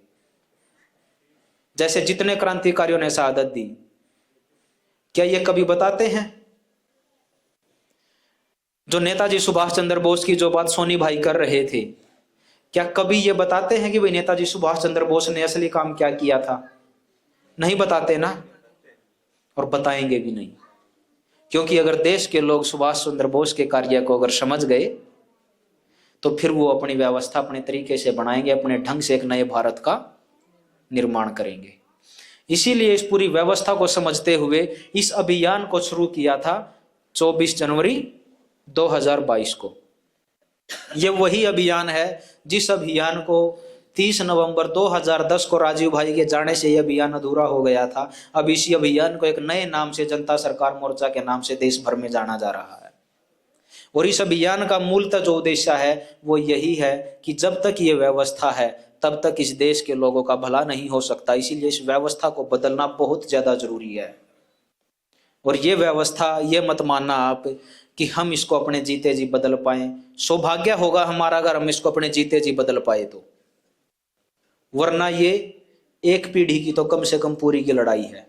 जैसे जितने क्रांतिकारियों ने शहादत दी, क्या ये कभी बताते हैं? जो नेताजी सुभाष चंद्र बोस की जो बात सोनी भाई कर रहे थे, क्या कभी ये बताते हैं कि भाई नेताजी सुभाष चंद्र बोस ने असली काम क्या किया था? नहीं बताते ना, और बताएंगे भी नहीं। क्योंकि अगर देश के लोग सुभाष चंद्र बोस के कार्य को अगर समझ गए तो फिर वो अपनी व्यवस्था अपने तरीके से बनाएंगे, अपने ढंग से एक नए भारत का निर्माण करेंगे। इसीलिए इस पूरी व्यवस्था को समझते हुए इस अभियान को शुरू किया था 24 जनवरी 2022 को। ये वही अभियान है जिस अभियान को 30 नवंबर 2010 को राजीव भाई के जाने से यह अभियान अधूरा हो गया था। अब इसी अभियान को एक नए नाम से जनता सरकार मोर्चा के नाम से देश भर में जाना जा रहा है। और इस अभियान का मूलतः जो उद्देश्य है वो यही है कि जब तक ये व्यवस्था है तब तक इस देश के लोगों का भला नहीं हो सकता। इसीलिए इस व्यवस्था को बदलना बहुत ज्यादा जरूरी है। और ये व्यवस्था, ये मत मानना आप कि हम इसको अपने जीते जी बदल पाए। सौभाग्य होगा हमारा अगर हम इसको अपने जीते जी बदल पाए तो, वरना ये एक पीढ़ी की तो कम से कम पूरी की लड़ाई है।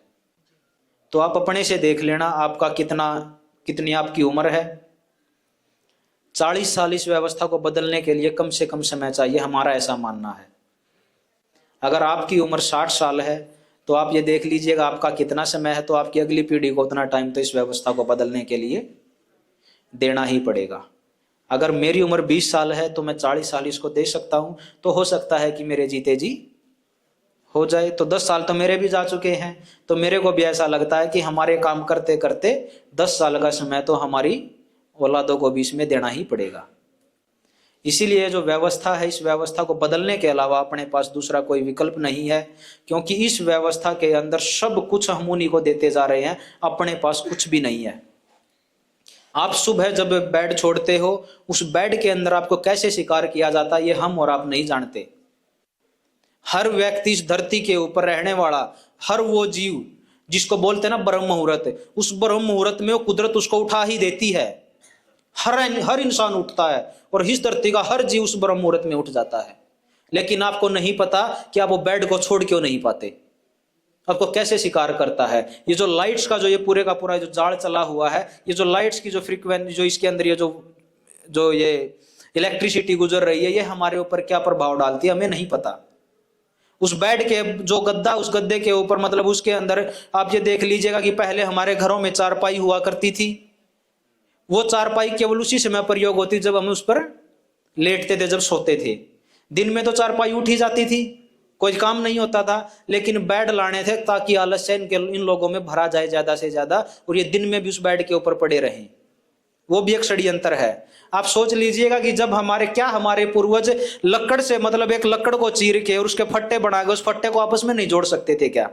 तो आप अपने से देख लेना आपका कितनी आपकी उम्र है। 40 साल इस व्यवस्था को बदलने के लिए कम से कम समय चाहिए, हमारा ऐसा मानना है। अगर आपकी उम्र 60 साल है तो आप ये देख लीजिएगा आपका कितना समय है, तो आपकी अगली पीढ़ी को उतना टाइम तो इस व्यवस्था को बदलने के लिए देना ही पड़ेगा। अगर मेरी उम्र 20 साल है तो मैं 40 साल इसको दे सकता हूं, तो हो सकता है कि मेरे जीते जी हो जाए। तो 10 साल तो मेरे भी जा चुके हैं, तो मेरे को भी ऐसा लगता है कि हमारे काम करते करते 10 साल का समय तो हमारी औलादों को भी इसमें देना ही पड़ेगा। इसीलिए जो व्यवस्था है, इस व्यवस्था को बदलने के अलावा अपने पास दूसरा कोई विकल्प नहीं है, क्योंकि इस व्यवस्था के अंदर सब कुछ हम उन्हीं को देते जा रहे हैं, अपने पास कुछ भी नहीं है। आप सुबह जब बेड छोड़ते हो, उस बेड के अंदर आपको कैसे शिकार किया जाता है ये हम और आप नहीं जानते। हर व्यक्ति इस धरती के ऊपर रहने वाला, हर वो जीव जिसको बोलते हैं ना ब्रह्म मुहूर्त, उस ब्रह्म मुहूर्त में वो कुदरत उसको उठा ही देती है। हर इंसान उठता है और इस धरती का हर जीव उस ब्रह्म मुहूर्त में उठ जाता है। लेकिन आपको नहीं पता कि आप वो बेड को छोड़ क्यों नहीं पाते, आपको कैसे शिकार करता है। ये जो लाइट्स का जो ये पूरे का पूरा जो जाल चला हुआ है, ये जो लाइट्स की जो फ्रीक्वेंसी जो इसके अंदर ये जो ये इलेक्ट्रिसिटी गुजर रही है, ये हमारे ऊपर क्या प्रभाव डालती है हमें नहीं पता। उस बेड के जो गद्दा, उस गद्दे के ऊपर मतलब उसके अंदर आप ये देख लीजिएगा कि पहले हमारे घरों में चारपाई हुआ करती थी। वो चारपाई केवल उसी समय प्रयोग होती जब हम उस पर लेटते थे, जब सोते थे। दिन में तो चारपाई उठ ही जाती थी, कोई काम नहीं होता था। लेकिन बेड लाने थे ताकि आलस्य इन लोगों में भरा जाए ज्यादा से ज्यादा, और ये दिन में भी उस बेड के ऊपर पड़े रहें। वो भी एक षड्यंत्र है। आप सोच लीजिएगा कि जब हमारे पूर्वज लकड़ से मतलब एक लकड़ को चीर के और उसके फट्टे बना के उस फट्टे को आपस में नहीं जोड़ सकते थे क्या?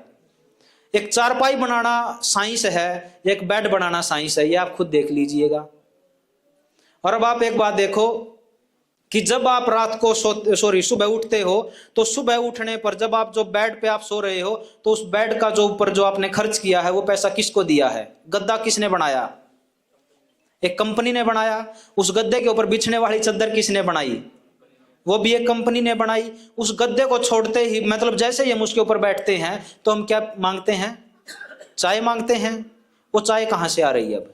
एक चारपाई बनाना साइंस है, एक बेड बनाना साइंस है, ये आप खुद देख लीजिएगा। और अब आप एक बात देखो कि जब आप रात को सुबह उठते हो, तो सुबह उठने पर जब आप जो बेड पे आप सो रहे हो, तो उस बेड का जो ऊपर जो आपने खर्च किया है वो पैसा किसको दिया है? गद्दा किसने बनाया? एक कंपनी ने बनाया। उस गद्दे के ऊपर बिछने वाली चादर किसने बनाई? वो भी एक कंपनी ने बनाई। उस गद्दे को छोड़ते ही मतलब जैसे ही हम उसके ऊपर बैठते हैं तो हम क्या मांगते हैं? चाय मांगते हैं। वो चाय कहां से आ रही है? अब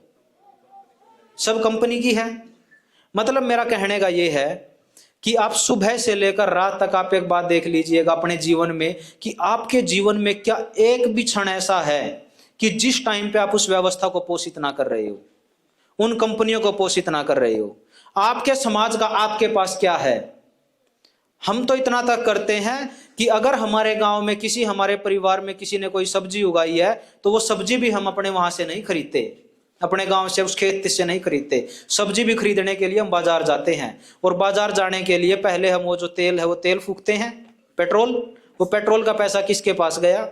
सब कंपनी की है। मतलब मेरा कहने का ये है कि आप सुबह से लेकर रात तक आप एक बात देख लीजिएगा अपने जीवन में कि आपके जीवन में क्या एक भी क्षण ऐसा है कि जिस टाइम पे आप उस व्यवस्था को पोषित ना कर रहे हो, उन कंपनियों को पोषित ना कर रहे हो। आपके समाज का आपके पास क्या है? हम तो इतना तक करते हैं कि अगर हमारे गांव में हमारे परिवार में किसी ने कोई सब्जी उगाई है तो वो सब्जी भी हम अपने वहां से नहीं खरीदते, अपने गांव से उस खेत से नहीं खरीदते। सब्जी भी खरीदने के लिए हम बाजार जाते हैं, और बाजार जाने के लिए पहले हम वो जो तेल है वो तेल फूकते हैं, पेट्रोल। वो पेट्रोल का पैसा किसके पास गया?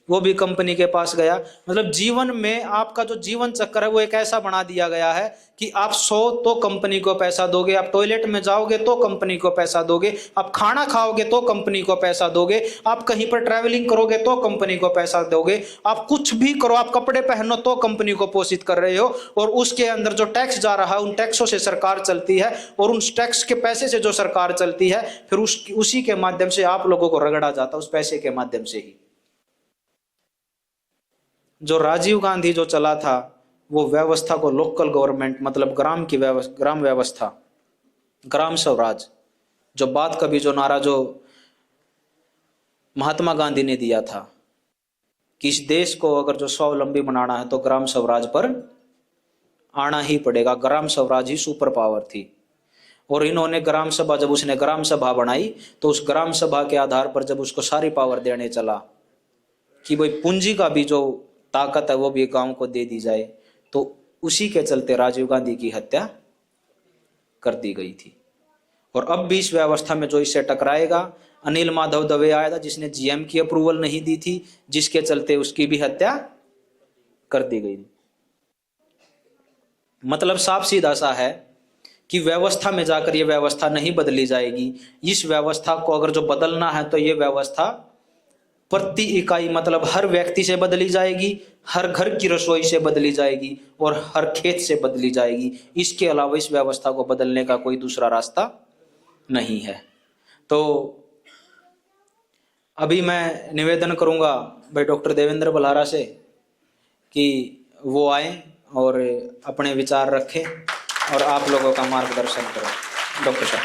वो भी कंपनी के पास गया। मतलब जीवन में आपका जो जीवन चक्र है वो एक ऐसा बना दिया गया है कि आप सो तो कंपनी को पैसा दोगे, आप टॉयलेट में जाओगे तो कंपनी को पैसा दोगे, आप खाना खाओगे तो कंपनी को पैसा दोगे, आप कहीं पर ट्रैवलिंग करोगे तो कंपनी को पैसा दोगे, आप कुछ भी करो, आप कपड़े पहनो तो कंपनी को पोषित कर रहे हो। और उसके अंदर जो टैक्स जा रहा है उन टैक्सों से सरकार चलती है, और उन टैक्स के पैसे से जो सरकार चलती है फिर उसी के माध्यम से आप लोगों को रगड़ा जाता है, उस पैसे के माध्यम से ही। जो राजीव गांधी जो चला था वो व्यवस्था को लोकल गवर्नमेंट मतलब ग्राम व्यवस्था, ग्राम स्वराज, जो बात कभी जो नारा जो महात्मा गांधी ने दिया था कि इस देश को अगर जो स्वावलंबी बनाना है तो ग्राम स्वराज पर आना ही पड़ेगा। ग्राम स्वराज ही सुपर पावर थी। और इन्होंने ग्राम सभा, जब उसने ग्राम सभा बनाई तो उस ग्राम सभा के आधार पर जब उसको सारी पावर देने चला कि भाई पूंजी का भी जो ताकत है वो भी गांव को दे दी जाए, तो उसी के चलते राजीव गांधी की हत्या कर दी गई थी। और अब भी इस व्यवस्था में जो इससे टकराएगा, अनिल माधव दवे आया था जिसने जीएम की अप्रूवल नहीं दी थी, जिसके चलते उसकी भी हत्या कर दी गई। मतलब साफ सीधा सा है कि व्यवस्था में जाकर ये व्यवस्था नहीं बदली जाएगी। इस व्यवस्था को अगर जो बदलना है तो ये व्यवस्था प्रति इकाई मतलब हर व्यक्ति से बदली जाएगी, हर घर की रसोई से बदली जाएगी और हर खेत से बदली जाएगी। इसके अलावा इस व्यवस्था को बदलने का कोई दूसरा रास्ता नहीं है। तो अभी मैं निवेदन करूंगा भाई डॉक्टर देवेंद्र बल्हारा से कि वो आए और अपने विचार रखें और आप लोगों का मार्गदर्शन करें। डॉक्टर साहब।